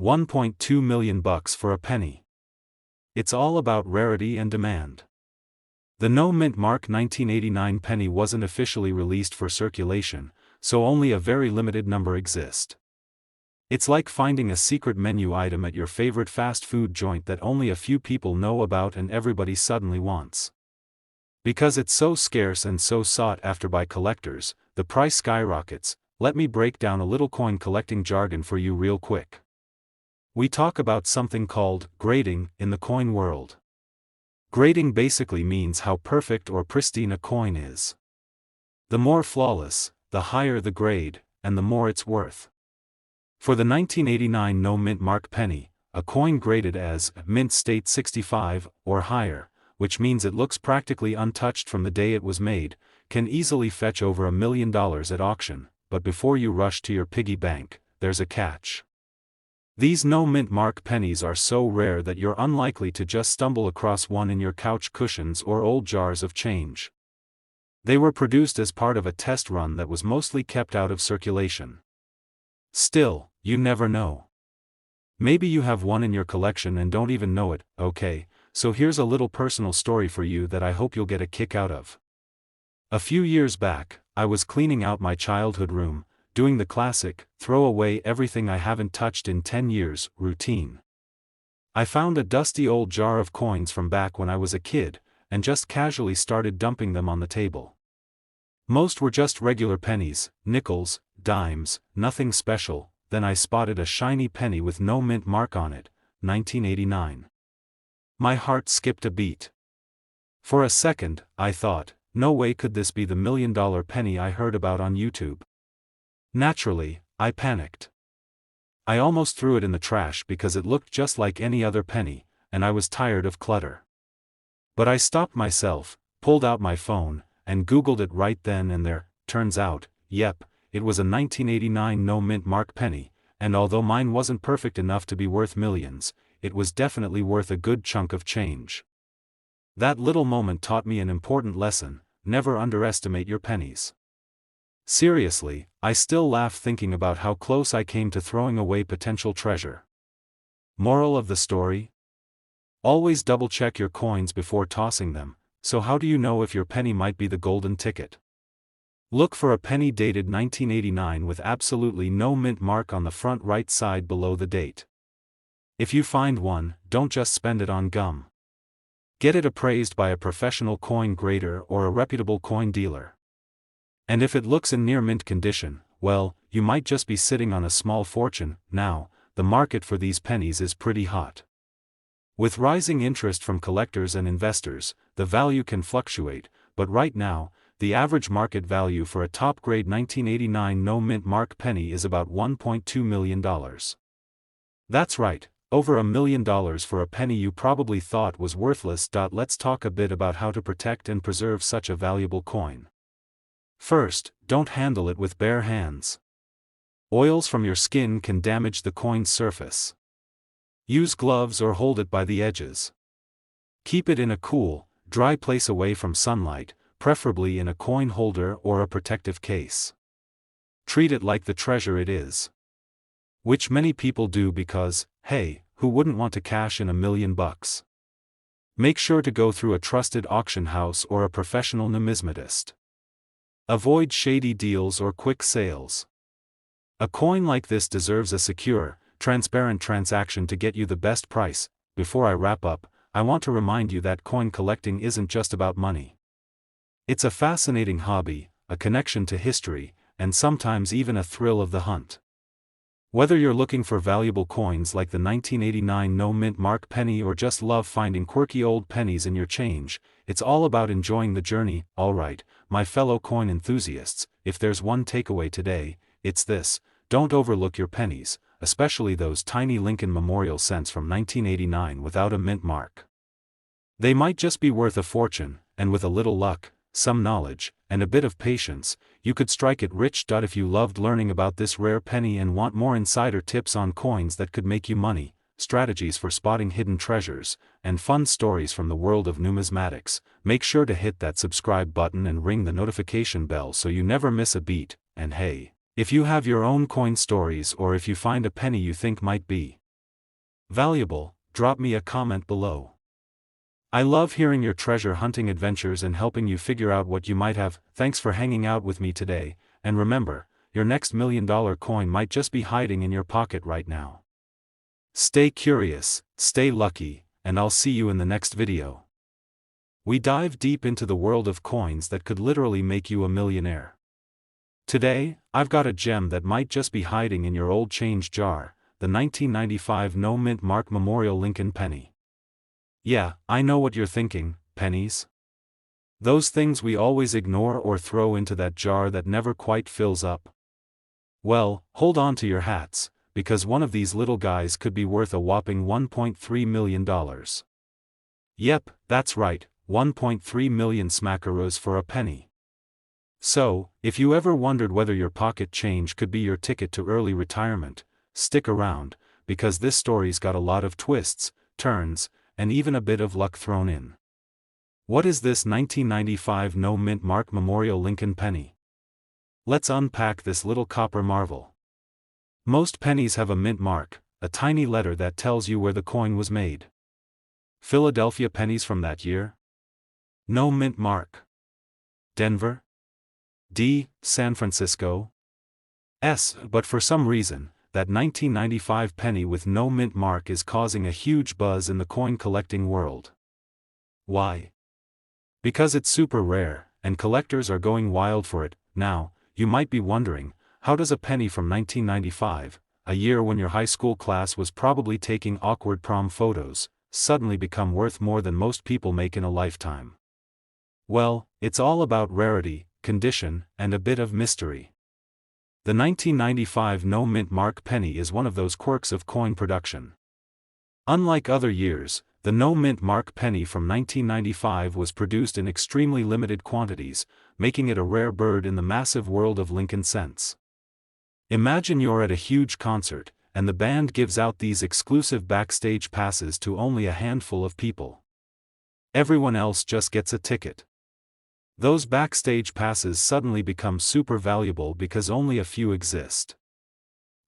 1.2 million bucks for a penny. It's all about rarity and demand. The no mint mark 1989 penny wasn't officially released for circulation, so only a very limited number exist. It's like finding a secret menu item at your favorite fast food joint that only a few people know about and everybody suddenly wants. Because it's so scarce and so sought after by collectors, the price skyrockets. Let me break down a little coin collecting jargon for you real quick. We talk about something called grading in the coin world. Grading basically means how perfect or pristine a coin is. The more flawless, the higher the grade, and the more it's worth. For the 1989 no mint mark penny, a coin graded as mint state 65 or higher, which means it looks practically untouched from the day it was made, can easily fetch over $1 million at auction. But before you rush to your piggy bank, there's a catch. These no mint mark pennies are so rare that you're unlikely to just stumble across one in your couch cushions or old jars of change. They were produced as part of a test run that was mostly kept out of circulation. Still, you never know. Maybe you have one in your collection and don't even know it. Okay, so here's a little personal story for you that I hope you'll get a kick out of. A few years back, I was cleaning out my childhood room, doing the classic, throw away everything I haven't touched in 10 years, routine. I found a dusty old jar of coins from back when I was a kid, and just casually started dumping them on the table. Most were just regular pennies, nickels, dimes, nothing special. Then I spotted a shiny penny with no mint mark on it, 1989. My heart skipped a beat. For a second, I thought, no way could this be the $1 million penny I heard about on YouTube. Naturally, I panicked. I almost threw it in the trash because it looked just like any other penny, and I was tired of clutter. But I stopped myself, pulled out my phone, and Googled it right then and there. Turns out, yep, it was a 1989 no mint mark penny, and although mine wasn't perfect enough to be worth millions, it was definitely worth a good chunk of change. That little moment taught me an important lesson: never underestimate your pennies. Seriously, I still laugh thinking about how close I came to throwing away potential treasure. Moral of the story? Always double-check your coins before tossing them. So how do you know if your penny might be the golden ticket? Look for a penny dated 1989 with absolutely no mint mark on the front right side below the date. If you find one, don't just spend it on gum. Get it appraised by a professional coin grader or a reputable coin dealer. And if it looks in near mint condition, well, you might just be sitting on a small fortune. Now, the market for these pennies is pretty hot. With rising interest from collectors and investors, the value can fluctuate, but right now, the average market value for a top-grade 1989 no mint mark penny is about $1.2 million. That's right, over $1 million for a penny you probably thought was worthless. Let's talk a bit about how to protect and preserve such a valuable coin. First, don't handle it with bare hands. Oils from your skin can damage the coin's surface. Use gloves or hold it by the edges. Keep it in a cool, dry place away from sunlight, preferably in a coin holder or a protective case. Treat it like the treasure it is. Which many people do because, hey, who wouldn't want to cash in $1 million? Make sure to go through a trusted auction house or a professional numismatist. Avoid shady deals or quick sales. A coin like this deserves a secure, transparent transaction to get you the best price. Before I wrap up, I want to remind you that coin collecting isn't just about money. It's a fascinating hobby, a connection to history, and sometimes even a thrill of the hunt. Whether you're looking for valuable coins like the 1989 no mint mark penny or just love finding quirky old pennies in your change, it's all about enjoying the journey. Alright, my fellow coin enthusiasts, if there's one takeaway today, it's this: don't overlook your pennies, especially those tiny Lincoln Memorial cents from 1989 without a mint mark. They might just be worth a fortune, and with a little luck, some knowledge, and a bit of patience, you could strike it rich. If you loved learning about this rare penny and want more insider tips on coins that could make you money, strategies for spotting hidden treasures, and fun stories from the world of numismatics, make sure to hit that subscribe button and ring the notification bell so you never miss a beat. And hey, if you have your own coin stories or if you find a penny you think might be valuable, drop me a comment below. I love hearing your treasure hunting adventures and helping you figure out what you might have. Thanks for hanging out with me today, and remember, your next $1 million coin might just be hiding in your pocket right now. Stay curious, stay lucky, and I'll see you in the next video. We dive deep into the world of coins that could literally make you a millionaire. Today, I've got a gem that might just be hiding in your old change jar, the 1995 No Mint Mark Memorial Lincoln Penny. Yeah, I know what you're thinking, pennies. Those things we always ignore or throw into that jar that never quite fills up. Well, hold on to your hats, because one of these little guys could be worth a whopping $1.3 million. Yep, that's right, 1.3 million smackaroos for a penny. So, if you ever wondered whether your pocket change could be your ticket to early retirement, stick around, because this story's got a lot of twists, turns, and even a bit of luck thrown in. What is this 1995 No Mint Mark Memorial Lincoln Penny? Let's unpack this little copper marvel. Most pennies have a mint mark, a tiny letter that tells you where the coin was made. Philadelphia pennies from that year? No mint mark. Denver? D. San Francisco? S. But for some reason, that 1995 penny with no mint mark is causing a huge buzz in the coin collecting world. Why? Because it's super rare, and collectors are going wild for it. Now, you might be wondering, how does a penny from 1995, a year when your high school class was probably taking awkward prom photos, suddenly become worth more than most people make in a lifetime? Well, it's all about rarity, condition, and a bit of mystery. The 1995 No Mint Mark penny is one of those quirks of coin production. Unlike other years, the No Mint Mark penny from 1995 was produced in extremely limited quantities, making it a rare bird in the massive world of Lincoln cents. Imagine you're at a huge concert, and the band gives out these exclusive backstage passes to only a handful of people. Everyone else just gets a ticket. Those backstage passes suddenly become super valuable because only a few exist.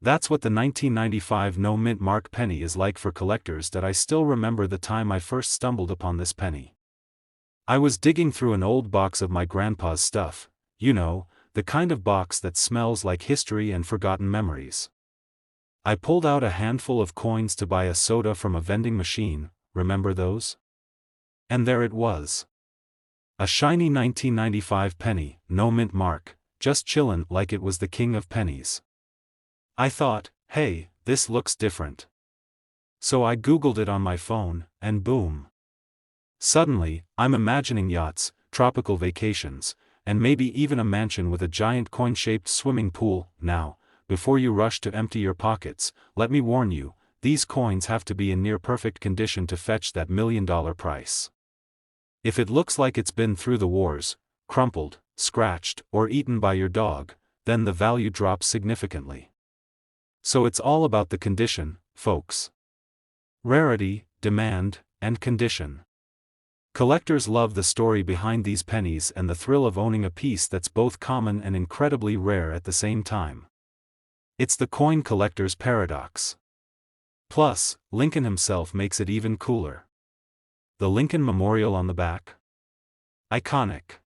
That's what the 1995 No Mint Mark penny is like for collectors. That I still remember the time I first stumbled upon this penny. I was digging through an old box of my grandpa's stuff, you know, the kind of box that smells like history and forgotten memories. I pulled out a handful of coins to buy a soda from a vending machine, remember those? And there it was. A shiny 1995 penny, no mint mark, just chillin' like it was the king of pennies. I thought, hey, this looks different. So I googled it on my phone, and boom. Suddenly, I'm imagining yachts, tropical vacations, and maybe even a mansion with a giant coin-shaped swimming pool. Now, before you rush to empty your pockets, let me warn you, these coins have to be in near-perfect condition to fetch that $1 million price. If it looks like it's been through the wars, crumpled, scratched, or eaten by your dog, then the value drops significantly. So it's all about the condition, folks. Rarity, demand, and condition. Collectors love the story behind these pennies and the thrill of owning a piece that's both common and incredibly rare at the same time. It's the coin collector's paradox. Plus, Lincoln himself makes it even cooler. The Lincoln Memorial on the back? Iconic.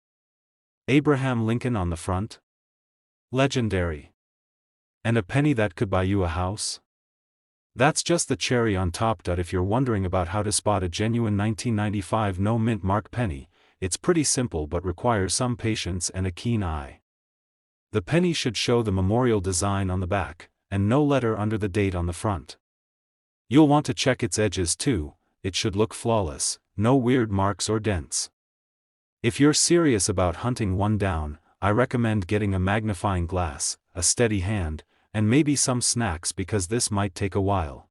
Abraham Lincoln on the front? Legendary. And a penny that could buy you a house? That's just the cherry on top. If you're wondering about how to spot a genuine 1995 No Mint Mark penny, it's pretty simple but requires some patience and a keen eye. The penny should show the memorial design on the back, and no letter under the date on the front. You'll want to check its edges too. It should look flawless, no weird marks or dents. If you're serious about hunting one down, I recommend getting a magnifying glass, a steady hand, and maybe some snacks because this might take a while.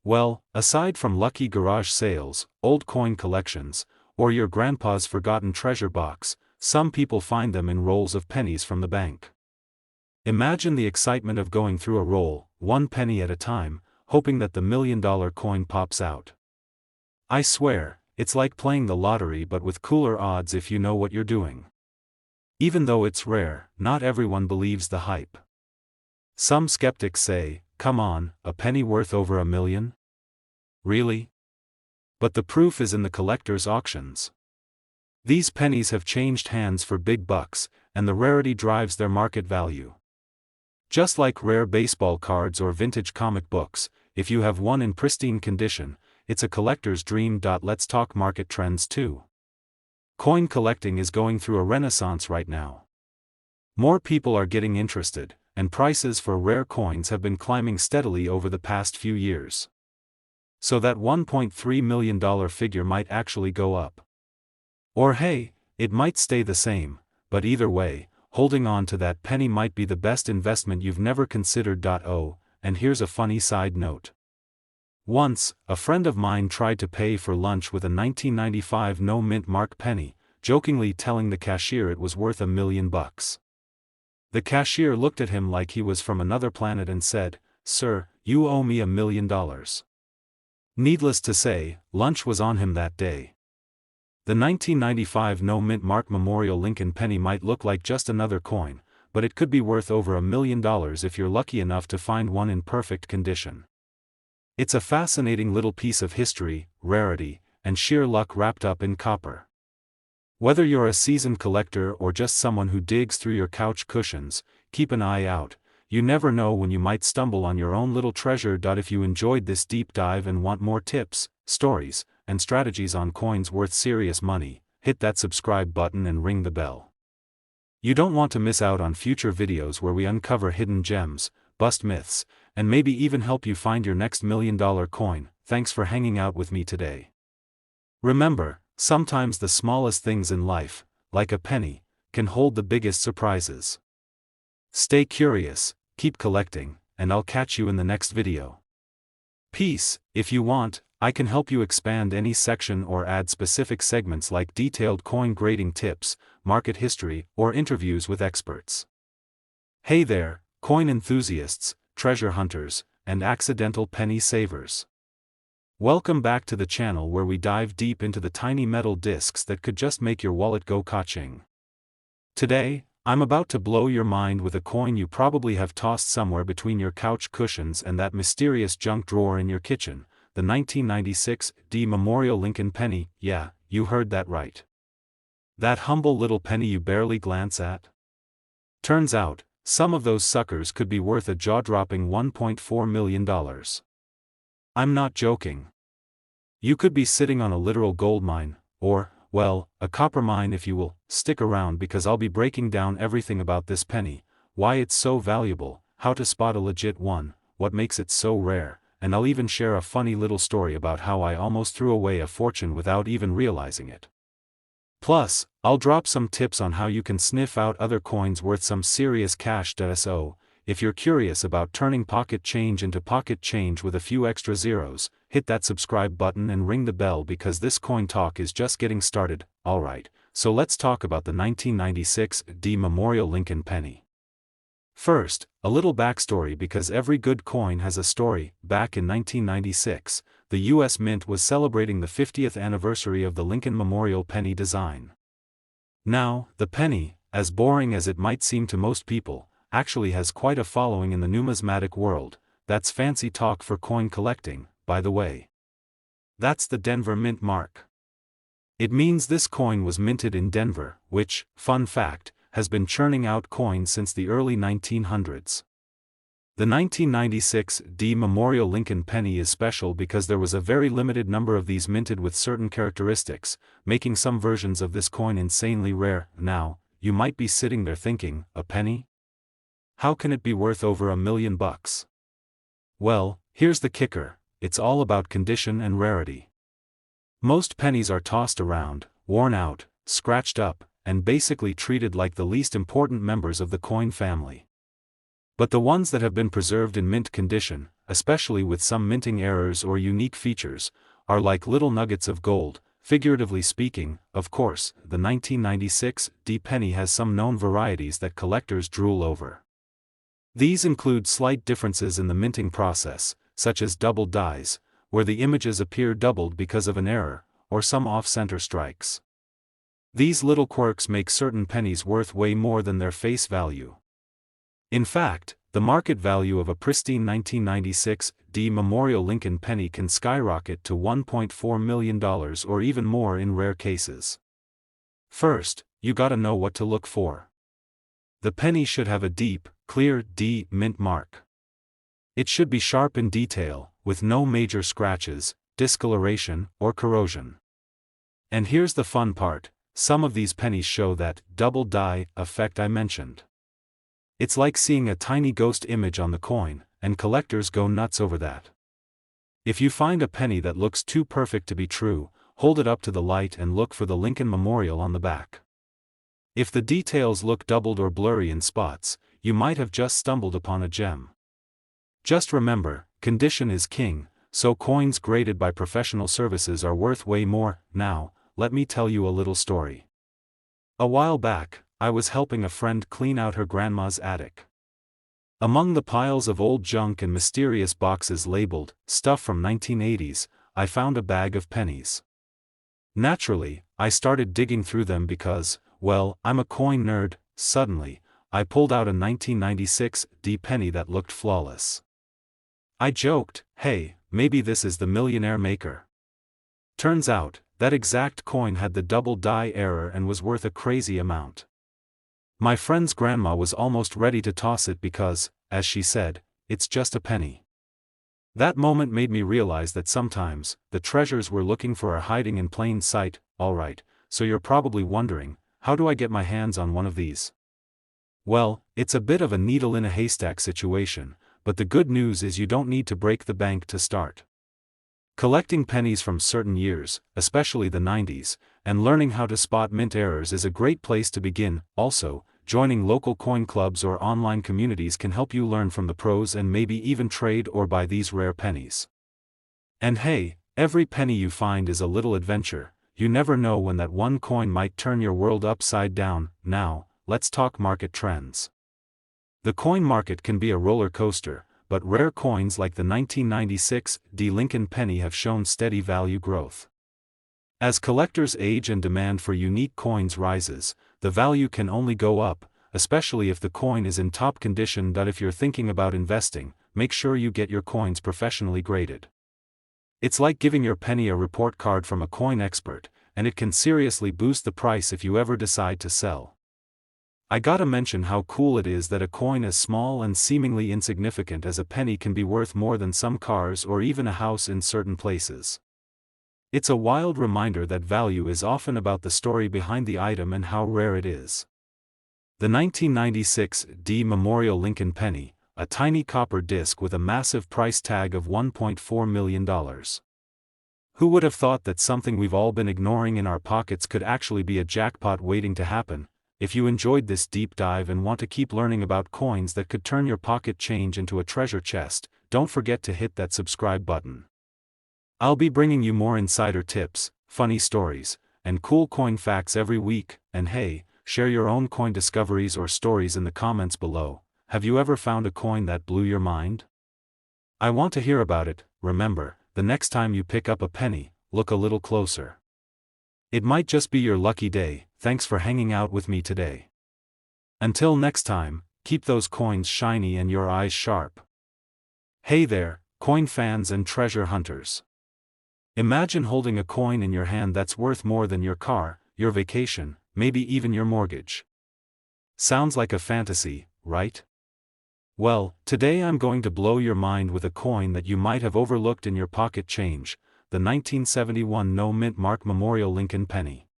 Well, aside from lucky garage sales, old coin collections, or your grandpa's forgotten treasure box, some people find them in rolls of pennies from the bank. Imagine the excitement of going through a roll, one penny at a time, hoping that the $1,000,000 coin pops out. I swear, it's like playing the lottery but with cooler odds if you know what you're doing. Even though it's rare, not everyone believes the hype. Some skeptics say, come on, a penny worth over $1 million? Really? But the proof is in the collector's auctions. These pennies have changed hands for big bucks, and the rarity drives their market value. Just like rare baseball cards or vintage comic books, if you have one in pristine condition, it's a collector's dream. Let's talk market trends too. Coin collecting is going through a renaissance right now. More people are getting interested, and prices for rare coins have been climbing steadily over the past few years. So that $1.3 million figure might actually go up. Or hey, it might stay the same, but either way, holding on to that penny might be the best investment you've never considered. Oh, and here's a funny side note. Once, a friend of mine tried to pay for lunch with a 1995 no-mint mark penny, jokingly telling the cashier it was worth $1 million. The cashier looked at him like he was from another planet and said, "Sir, you owe me $1 million." Needless to say, lunch was on him that day. The 1995 no-mint mark Memorial Lincoln penny might look like just another coin, but it could be worth over $1 million if you're lucky enough to find one in perfect condition. It's a fascinating little piece of history, rarity, and sheer luck wrapped up in copper. Whether you're a seasoned collector or just someone who digs through your couch cushions, keep an eye out. You never know when you might stumble on your own little treasure. If you enjoyed this deep dive and want more tips, stories, and strategies on coins worth serious money, hit that subscribe button and ring the bell. You don't want to miss out on future videos where we uncover hidden gems, bust myths, and maybe even help you find your next $1 million coin. Thanks for hanging out with me today. Remember, sometimes the smallest things in life, like a penny, can hold the biggest surprises. Stay curious, keep collecting, and I'll catch you in the next video. Peace. If you want, I can help you expand any section or add specific segments like detailed coin grading tips, market history, or interviews with experts. Hey there, coin enthusiasts, treasure hunters, and accidental penny savers. Welcome back to the channel where we dive deep into the tiny metal discs that could just make your wallet go ka-ching. Today, I'm about to blow your mind with a coin you probably have tossed somewhere between your couch cushions and that mysterious junk drawer in your kitchen, the 1996 Memorial Lincoln penny. Yeah, you heard that right. That humble little penny you barely glance at? Turns out, some of those suckers could be worth a jaw-dropping $1.4 million. I'm not joking. You could be sitting on a literal gold mine, or, well, a copper mine if you will. Stick around because I'll be breaking down everything about this penny, why it's so valuable, how to spot a legit one, what makes it so rare, and I'll even share a funny little story about how I almost threw away a fortune without even realizing it. Plus, I'll drop some tips on how you can sniff out other coins worth some serious cash. So, if you're curious about turning pocket change into pocket change with a few extra zeros, hit that subscribe button and ring the bell because this coin talk is just getting started. Alright, so let's talk about the 1996 Memorial Lincoln penny. First, a little backstory because every good coin has a story. Back in 1996, the U.S. Mint was celebrating the 50th anniversary of the Lincoln Memorial penny design. Now, the penny, as boring as it might seem to most people, actually has quite a following in the numismatic world. That's fancy talk for coin collecting, by the way. That's the Denver Mint mark. It means this coin was minted in Denver, which, fun fact, has been churning out coins since the early 1900s. The 1996 Memorial Lincoln penny is special because there was a very limited number of these minted with certain characteristics, making some versions of this coin insanely rare. Now, you might be sitting there thinking, a penny? How can it be worth over $1 million? Well, here's the kicker, it's all about condition and rarity. Most pennies are tossed around, worn out, scratched up, and basically treated like the least important members of the coin family. But the ones that have been preserved in mint condition, especially with some minting errors or unique features, are like little nuggets of gold. Figuratively speaking, of course, the 1996 penny has some known varieties that collectors drool over. These include slight differences in the minting process, such as doubled dies, where the images appear doubled because of an error, or some off-center strikes. These little quirks make certain pennies worth way more than their face value. In fact, the market value of a pristine 1996 D Memorial Lincoln penny can skyrocket to $1.4 million or even more in rare cases. First, you gotta know what to look for. The penny should have a deep, clear D mint mark. It should be sharp in detail, with no major scratches, discoloration, or corrosion. And here's the fun part, some of these pennies show that double die effect I mentioned. It's like seeing a tiny ghost image on the coin, and collectors go nuts over that. If you find a penny that looks too perfect to be true, hold it up to the light and look for the Lincoln Memorial on the back. If the details look doubled or blurry in spots, you might have just stumbled upon a gem. Just remember, condition is king, so coins graded by professional services are worth way more. Now, let me tell you a little story. A while back, I was helping a friend clean out her grandma's attic. Among the piles of old junk and mysterious boxes labeled, stuff from 1980s, I found a bag of pennies. Naturally, I started digging through them because, well, I'm a coin nerd. Suddenly, I pulled out a 1996 D penny that looked flawless. I joked, hey, maybe this is the millionaire maker. Turns out, that exact coin had the double die error and was worth a crazy amount. My friend's grandma was almost ready to toss it because, as she said, it's just a penny. That moment made me realize that sometimes, the treasures we're looking for are hiding in plain sight. Alright, so you're probably wondering, how do I get my hands on one of these? Well, it's a bit of a needle in a haystack situation, but the good news is you don't need to break the bank to start. Collecting pennies from certain years, especially the 90s, and learning how to spot mint errors is a great place to begin. Also, joining local coin clubs or online communities can help you learn from the pros and maybe even trade or buy these rare pennies. And hey, every penny you find is a little adventure. You never know when that one coin might turn your world upside down. Now, let's talk market trends. The coin market can be a roller coaster, but rare coins like the 1996 D Lincoln penny have shown steady value growth. As collectors age and demand for unique coins rises, the value can only go up, especially if the coin is in top condition. If you're thinking about investing, make sure you get your coins professionally graded. It's like giving your penny a report card from a coin expert, and it can seriously boost the price if you ever decide to sell. I gotta mention how cool it is that a coin as small and seemingly insignificant as a penny can be worth more than some cars or even a house in certain places. It's a wild reminder that value is often about the story behind the item and how rare it is. The 1996 D Memorial Lincoln penny, a tiny copper disc with a massive price tag of $1.4 million. Who would have thought that something we've all been ignoring in our pockets could actually be a jackpot waiting to happen? If you enjoyed this deep dive and want to keep learning about coins that could turn your pocket change into a treasure chest, don't forget to hit that subscribe button. I'll be bringing you more insider tips, funny stories, and cool coin facts every week. And hey, share your own coin discoveries or stories in the comments below. Have you ever found a coin that blew your mind? I want to hear about it. Remember, the next time you pick up a penny, look a little closer. It might just be your lucky day. Thanks for hanging out with me today. Until next time, keep those coins shiny and your eyes sharp. Hey there, coin fans and treasure hunters. Imagine holding a coin in your hand that's worth more than your car, your vacation, maybe even your mortgage. Sounds like a fantasy, right? Well, today I'm going to blow your mind with a coin that you might have overlooked in your pocket change, the 1971 no mint mark Memorial Lincoln penny.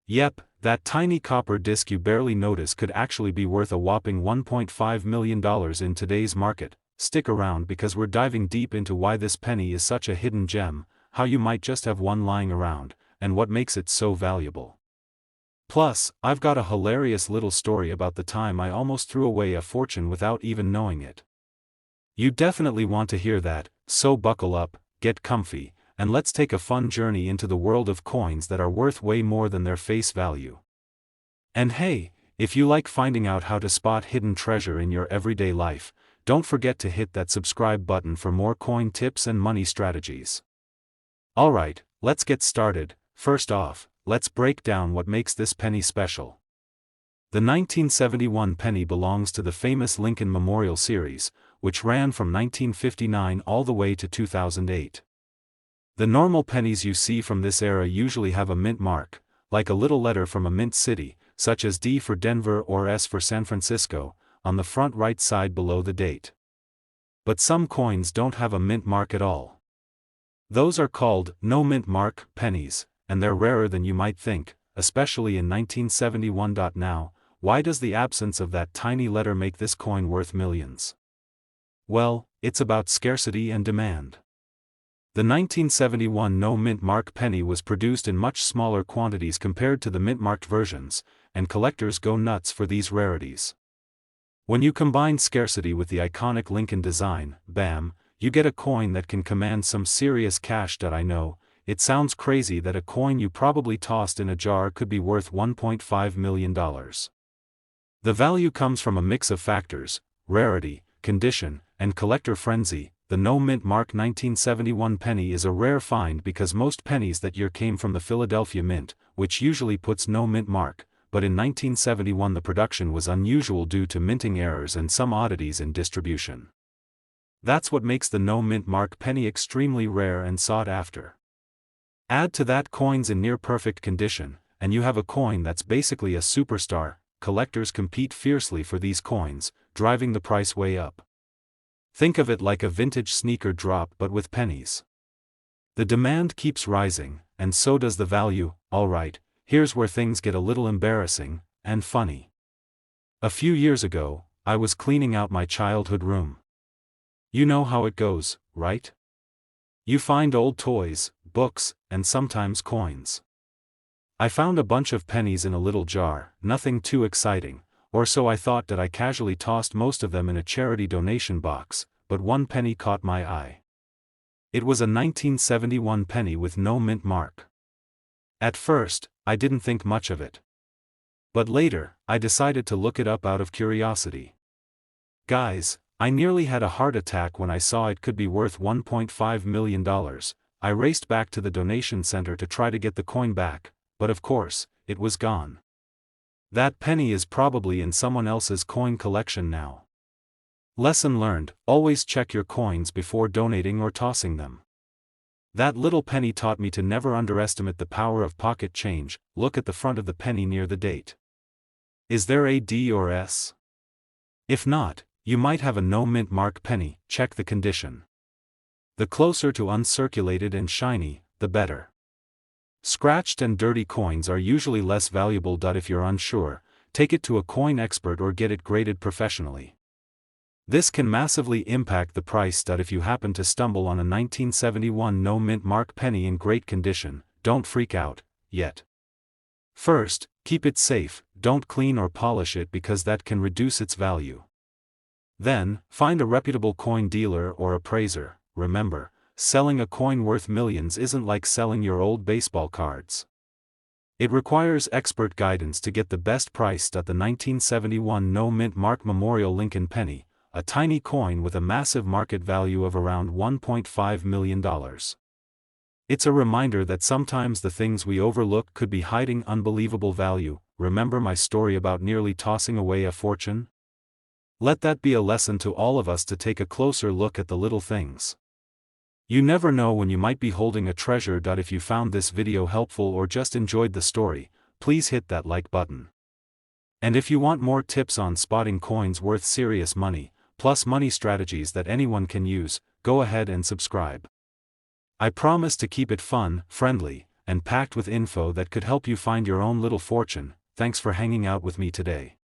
Yep, that tiny copper disc you barely notice could actually be worth a whopping $1.5 million in today's market. Stick around because we're diving deep into why this penny is such a hidden gem, how you might just have one lying around, and what makes it so valuable. Plus, I've got a hilarious little story about the time I almost threw away a fortune without even knowing it. You definitely want to hear that, so buckle up, get comfy, and let's take a fun journey into the world of coins that are worth way more than their face value. And hey, if you like finding out how to spot hidden treasure in your everyday life, don't forget to hit that subscribe button for more coin tips and money strategies. Alright, let's get started. First off, let's break down what makes this penny special. The 1971 penny belongs to the famous Lincoln Memorial Series, which ran from 1959 all the way to 2008. The normal pennies you see from this era usually have a mint mark, like a little letter from a mint city, such as D for Denver or S for San Francisco, on the front right side below the date. But some coins don't have a mint mark at all. Those are called no mint mark pennies, and they're rarer than you might think, especially in 1971. Now, why does the absence of that tiny letter make this coin worth millions? Well, it's about scarcity and demand. The 1971 no mint mark penny was produced in much smaller quantities compared to the mint-marked versions, and collectors go nuts for these rarities. When you combine scarcity with the iconic Lincoln design, bam, you get a coin that can command some serious cash. I know, it sounds crazy that a coin you probably tossed in a jar could be worth $1.5 million. The value comes from a mix of factors: rarity, condition, and collector frenzy. The no mint mark 1971 penny is a rare find because most pennies that year came from the Philadelphia Mint, which usually puts no mint mark, but in 1971 the production was unusual due to minting errors and some oddities in distribution. That's what makes the no mint mark penny extremely rare and sought after. Add to that coins in near perfect condition, and you have a coin that's basically a superstar. Collectors compete fiercely for these coins, driving the price way up. Think of it like a vintage sneaker drop but with pennies. The demand keeps rising, and so does the value. Alright, here's where things get a little embarrassing and funny. A few years ago, I was cleaning out my childhood room. You know how it goes, right? You find old toys, books, and sometimes coins. I found a bunch of pennies in a little jar, nothing too exciting, or so I thought. I casually tossed most of them in a charity donation box, but one penny caught my eye. It was a 1971 penny with no mint mark. At first, I didn't think much of it. But later, I decided to look it up out of curiosity. Guys, I nearly had a heart attack when I saw it could be worth $1.5 million. I raced back to the donation center to try to get the coin back, but of course, it was gone. That penny is probably in someone else's coin collection now. Lesson learned: always check your coins before donating or tossing them. That little penny taught me to never underestimate the power of pocket change. Look at the front of the penny near the date. Is there a D or S? If not, you might have a no mint mark penny. Check the condition. The closer to uncirculated and shiny, the better. Scratched and dirty coins are usually less valuable. If you're unsure, take it to a coin expert or get it graded professionally. This can massively impact the price. If you happen to stumble on a 1971 no mint mark penny in great condition, don't freak out yet. First, keep it safe, don't clean or polish it because that can reduce its value. Then, find a reputable coin dealer or appraiser. Remember, selling a coin worth millions isn't like selling your old baseball cards. It requires expert guidance to get the best price. The 1971 no mint mark Memorial Lincoln penny, a tiny coin with a massive market value of around $1.5 million. It's a reminder that sometimes the things we overlook could be hiding unbelievable value. Remember my story about nearly tossing away a fortune? Let that be a lesson to all of us to take a closer look at the little things. You never know when you might be holding a treasure. If you found this video helpful or just enjoyed the story, please hit that like button. And if you want more tips on spotting coins worth serious money, plus money strategies that anyone can use, go ahead and subscribe. I promise to keep it fun, friendly, and packed with info that could help you find your own little fortune. Thanks for hanging out with me today.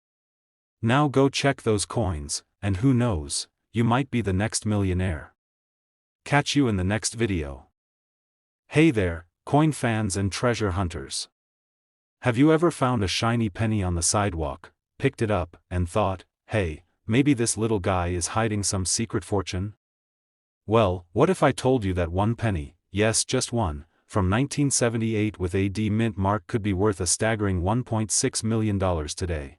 Now go check those coins, and who knows, you might be the next millionaire. Catch you in the next video. Hey there, coin fans and treasure hunters. Have you ever found a shiny penny on the sidewalk, picked it up, and thought, hey, maybe this little guy is hiding some secret fortune? Well, what if I told you that one penny, yes just one, from 1978 with a D mint mark could be worth a staggering $1.6 million today?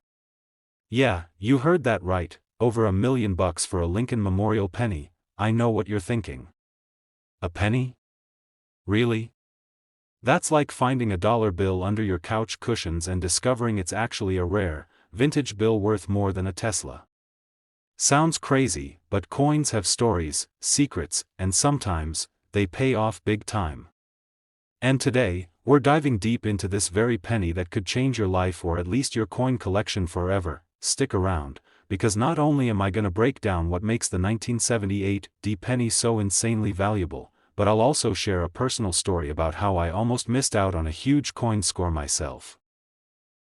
Yeah, you heard that right. over $1 million for a Lincoln Memorial penny. I know what you're thinking. A penny? Really? That's like finding a dollar bill under your couch cushions and discovering it's actually a rare, vintage bill worth more than a Tesla. Sounds crazy, but coins have stories, secrets, and sometimes, they pay off big time. And today, we're diving deep into this very penny that could change your life or at least your coin collection forever. Stick around, because not only am I gonna break down what makes the 1978 D penny so insanely valuable, but I'll also share a personal story about how I almost missed out on a huge coin score myself.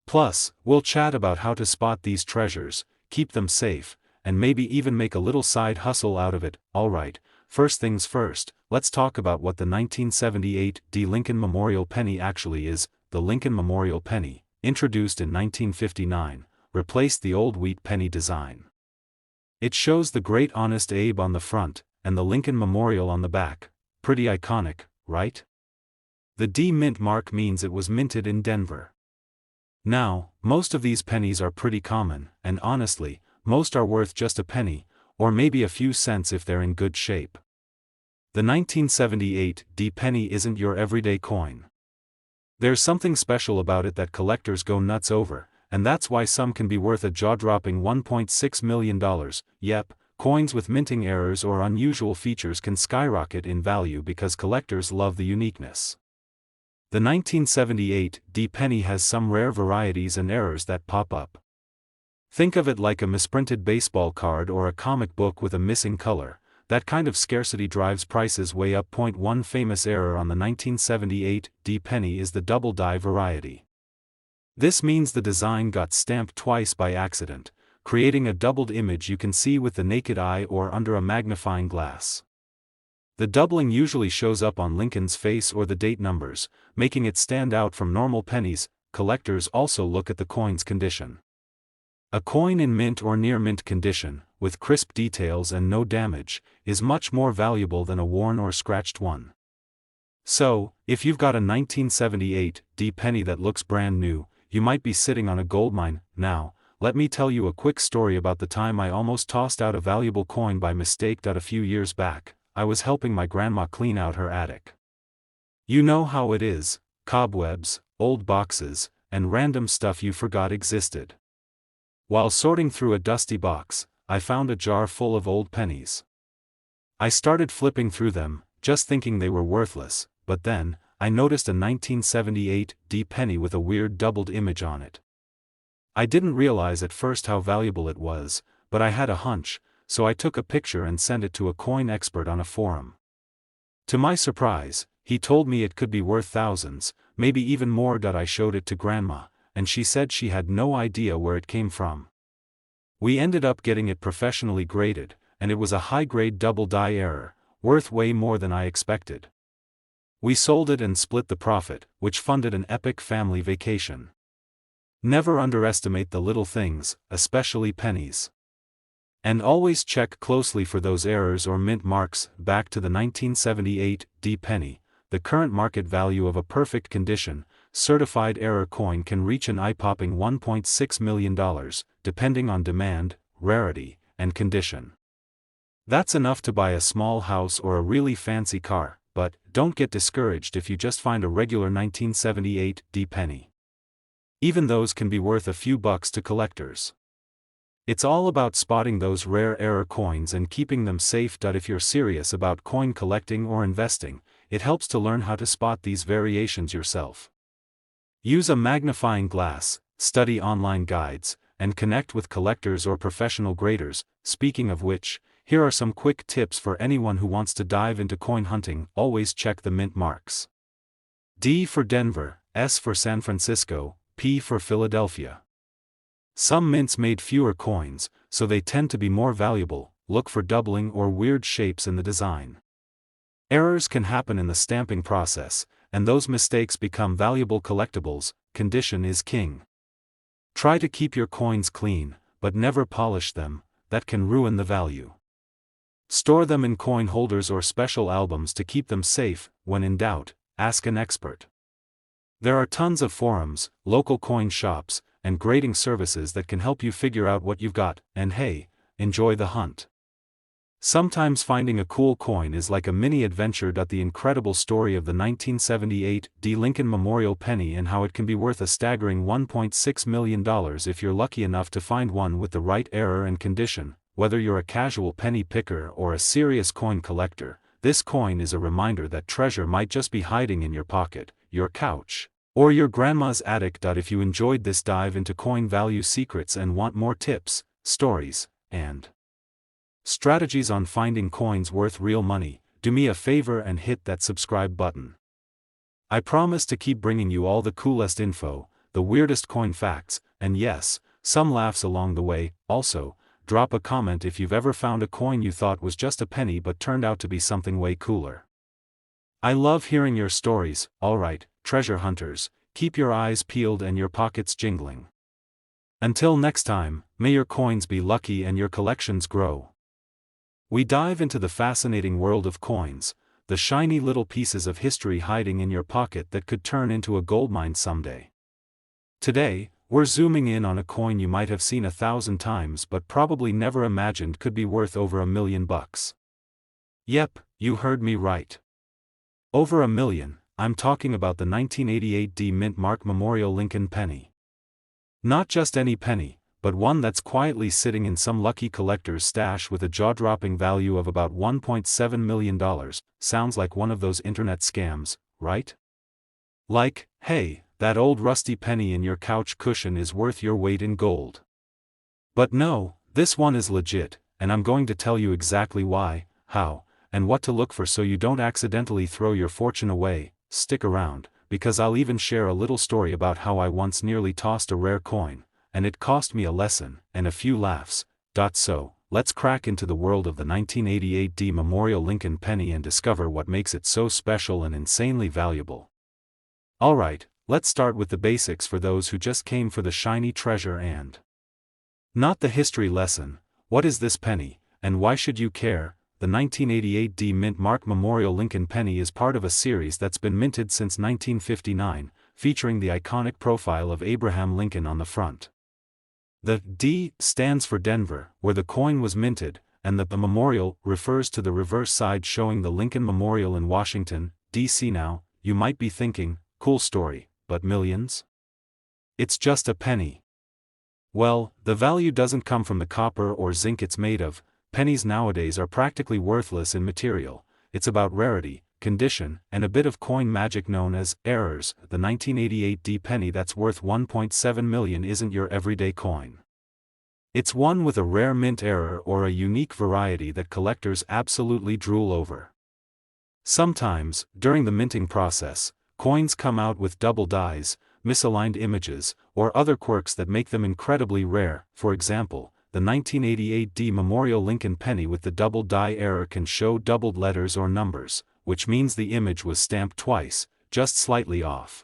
Plus, we'll chat about how to spot these treasures, keep them safe, and maybe even make a little side hustle out of it. Alright, first things first, let's talk about what the 1978 D Lincoln Memorial penny actually is. The Lincoln Memorial penny, introduced in 1959, replaced the old wheat penny design. It shows the Great Honest Abe on the front, and the Lincoln Memorial on the back. Pretty iconic, right? The D mint mark means it was minted in Denver. Now, most of these pennies are pretty common, and honestly, most are worth just a penny, or maybe a few cents if they're in good shape. The 1978 D penny isn't your everyday coin. There's something special about it that collectors go nuts over, and that's why some can be worth a jaw-dropping $1.6 million. Yep, coins with minting errors or unusual features can skyrocket in value because collectors love the uniqueness. The 1978 D penny has some rare varieties and errors that pop up. Think of it like a misprinted baseball card or a comic book with a missing color. That kind of scarcity drives prices way up. One famous error on the 1978 D penny is the double die variety. This means the design got stamped twice by accident, creating a doubled image you can see with the naked eye or under a magnifying glass. The doubling usually shows up on Lincoln's face or the date numbers, making it stand out from normal pennies. Collectors also look at the coin's condition. A coin in mint or near mint condition, with crisp details and no damage, is much more valuable than a worn or scratched one. So, if you've got a 1978 D penny that looks brand new, you might be sitting on a goldmine. Now, let me tell you a quick story about the time I almost tossed out a valuable coin by mistake. A few years back, I was helping my grandma clean out her attic. You know how it is, cobwebs, old boxes, and random stuff you forgot existed. While sorting through a dusty box, I found a jar full of old pennies. I started flipping through them, just thinking they were worthless, but then, I noticed a 1978 D penny with a weird doubled image on it. I didn't realize at first how valuable it was, but I had a hunch, so I took a picture and sent it to a coin expert on a forum. To my surprise, he told me it could be worth thousands, maybe even more. I showed it to Grandma, and she said she had no idea where it came from. We ended up getting it professionally graded, and it was a high-grade double die error, worth way more than I expected. We sold it and split the profit, which funded an epic family vacation. Never underestimate the little things, especially pennies. And always check closely for those errors or mint marks. Back to the 1978 D penny, the current market value of a perfect condition, certified error coin can reach an eye-popping $1.6 million, depending on demand, rarity, and condition. That's enough to buy a small house or a really fancy car. But, don't get discouraged if you just find a regular 1978 D penny. Even those can be worth a few bucks to collectors. It's all about spotting those rare error coins and keeping them safe. If you're serious about coin collecting or investing, it helps to learn how to spot these variations yourself. Use a magnifying glass, study online guides, and connect with collectors or professional graders. Speaking of which, here are some quick tips for anyone who wants to dive into coin hunting. Always check the mint marks. D for Denver, S for San Francisco, P for Philadelphia. Some mints made fewer coins, so they tend to be more valuable. Look for doubling or weird shapes in the design. Errors can happen in the stamping process, and those mistakes become valuable collectibles. Condition is king. Try to keep your coins clean, but never polish them, that can ruin the value. Store them in coin holders or special albums to keep them safe. When in doubt, ask an expert. There are tons of forums, local coin shops, and grading services that can help you figure out what you've got. And hey, enjoy the hunt. Sometimes finding a cool coin is like a mini adventure. The incredible story of the 1978 D. Lincoln Memorial penny and how it can be worth a staggering $1.6 million if you're lucky enough to find one with the right era and condition. Whether you're a casual penny picker or a serious coin collector, this coin is a reminder that treasure might just be hiding in your pocket, your couch, or your grandma's attic. If you enjoyed this dive into coin value secrets and want more tips, stories, and strategies on finding coins worth real money, do me a favor and hit that subscribe button. I promise to keep bringing you all the coolest info, the weirdest coin facts, and yes, some laughs along the way. Also, drop a comment if you've ever found a coin you thought was just a penny but turned out to be something way cooler. I love hearing your stories. Alright, treasure hunters, keep your eyes peeled and your pockets jingling. Until next time, may your coins be lucky and your collections grow. We dive into the fascinating world of coins, the shiny little pieces of history hiding in your pocket that could turn into a goldmine someday. Today, we're zooming in on a coin you might have seen 1,000 times but probably never imagined could be worth over $1 million. Yep, you heard me right. Over $1 million. I'm talking about the 1988 D. Mint Mark Memorial Lincoln penny. Not just any penny, but one that's quietly sitting in some lucky collector's stash with a jaw-dropping value of about $1.7 million. Sounds like one of those internet scams, right? Like, hey, that old rusty penny in your couch cushion is worth your weight in gold. But no, this one is legit, and I'm going to tell you exactly why, how, and what to look for so you don't accidentally throw your fortune away. Stick around, because I'll even share a little story about how I once nearly tossed a rare coin, and it cost me a lesson, and a few laughs. So, let's crack into the world of the 1988 D. Memorial Lincoln penny and discover what makes it so special and insanely valuable. Alright, let's start with the basics for those who just came for the shiny treasure and not the history lesson. What is this penny, and why should you care? The 1988 D. Mint Mark Memorial Lincoln penny is part of a series that's been minted since 1959, featuring the iconic profile of Abraham Lincoln on the front. The D stands for Denver, where the coin was minted, and the memorial refers to the reverse side showing the Lincoln Memorial in Washington, D.C. Now, you might be thinking, cool story, but millions? It's just a penny. Well, the value doesn't come from the copper or zinc it's made of. Pennies nowadays are practically worthless in material. It's about rarity, condition, and a bit of coin magic known as errors. The 1988 D penny that's worth $1.7 million isn't your everyday coin. It's one with a rare mint error or a unique variety that collectors absolutely drool over. Sometimes, during the minting process, coins come out with double dies, misaligned images, or other quirks that make them incredibly rare. For example, the 1988 D Memorial Lincoln penny with the double die error can show doubled letters or numbers, which means the image was stamped twice, just slightly off.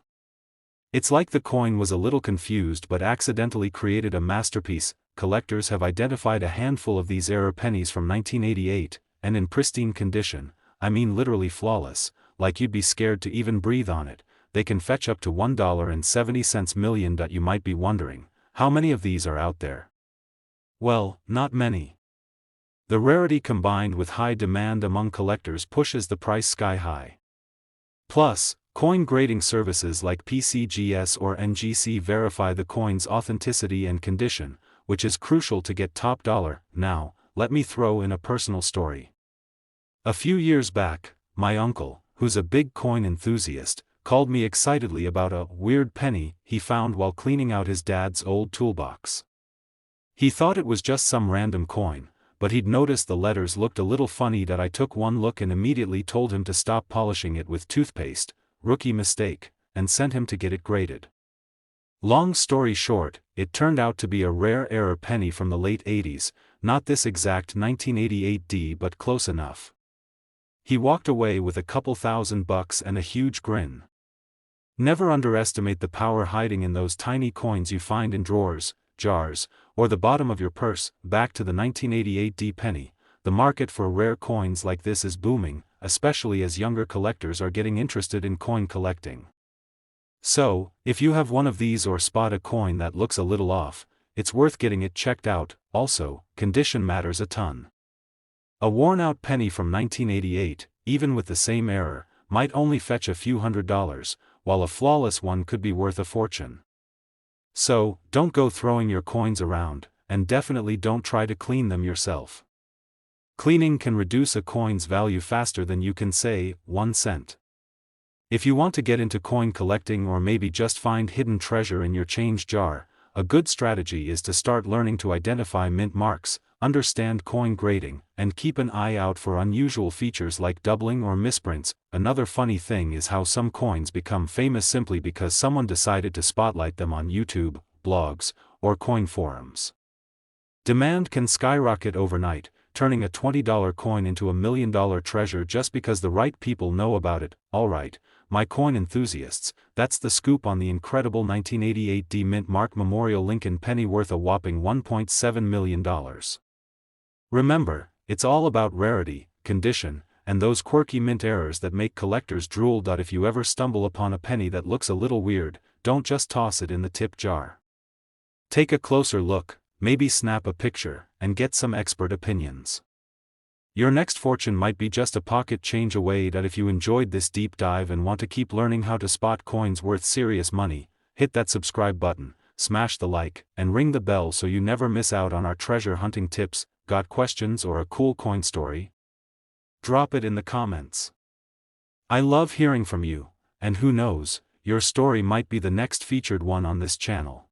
It's like the coin was a little confused but accidentally created a masterpiece. Collectors have identified a handful of these error pennies from 1988, and in pristine condition, I mean literally flawless, like you'd be scared to even breathe on it. They can fetch up to $1.70 million. You might be wondering, how many of these are out there? Well, not many. The rarity combined with high demand among collectors pushes the price sky high. Plus, coin grading services like PCGS or NGC verify the coin's authenticity and condition, which is crucial to get top dollar. Now, let me throw in a personal story. A few years back, my uncle, who's a big coin enthusiast, called me excitedly about a weird penny he found while cleaning out his dad's old toolbox. He thought it was just some random coin, but he'd noticed the letters looked a little funny. I took one look and immediately told him to stop polishing it with toothpaste, rookie mistake, and sent him to get it graded. Long story short, it turned out to be a rare error penny from the late 80s, not this exact 1988 D but close enough. He walked away with a couple $1,000 and a huge grin. Never underestimate the power hiding in those tiny coins you find in drawers, jars, or the bottom of your purse. Back to the 1988 D penny, the market for rare coins like this is booming, especially as younger collectors are getting interested in coin collecting. So, if you have one of these or spot a coin that looks a little off, it's worth getting it checked out. Also, condition matters a ton. A worn-out penny from 1988, even with the same error, might only fetch a few $100s, while a flawless one could be worth a fortune. So, don't go throwing your coins around, and definitely don't try to clean them yourself. Cleaning can reduce a coin's value faster than you can say, 1 cent. If you want to get into coin collecting or maybe just find hidden treasure in your change jar, a good strategy is to start learning to identify mint marks, understand coin grading, and keep an eye out for unusual features like doubling or misprints. Another funny thing is how some coins become famous simply because someone decided to spotlight them on YouTube, blogs, or coin forums. Demand can skyrocket overnight, turning a $20 coin into $1 million treasure just because the right people know about it. Alright, my coin enthusiasts, that's the scoop on the incredible 1988 D Mint Mark Memorial Lincoln penny worth a whopping $1.7 million. Remember, it's all about rarity, condition, and those quirky mint errors that make collectors drool. If you ever stumble upon a penny that looks a little weird, don't just toss it in the tip jar. Take a closer look, maybe snap a picture, and get some expert opinions. Your next fortune might be just a pocket change away. If you enjoyed this deep dive and want to keep learning how to spot coins worth serious money, hit that subscribe button, smash the like, and ring the bell so you never miss out on our treasure hunting tips. Got questions or a cool coin story? Drop it in the comments. I love hearing from you, and who knows, your story might be the next featured one on this channel.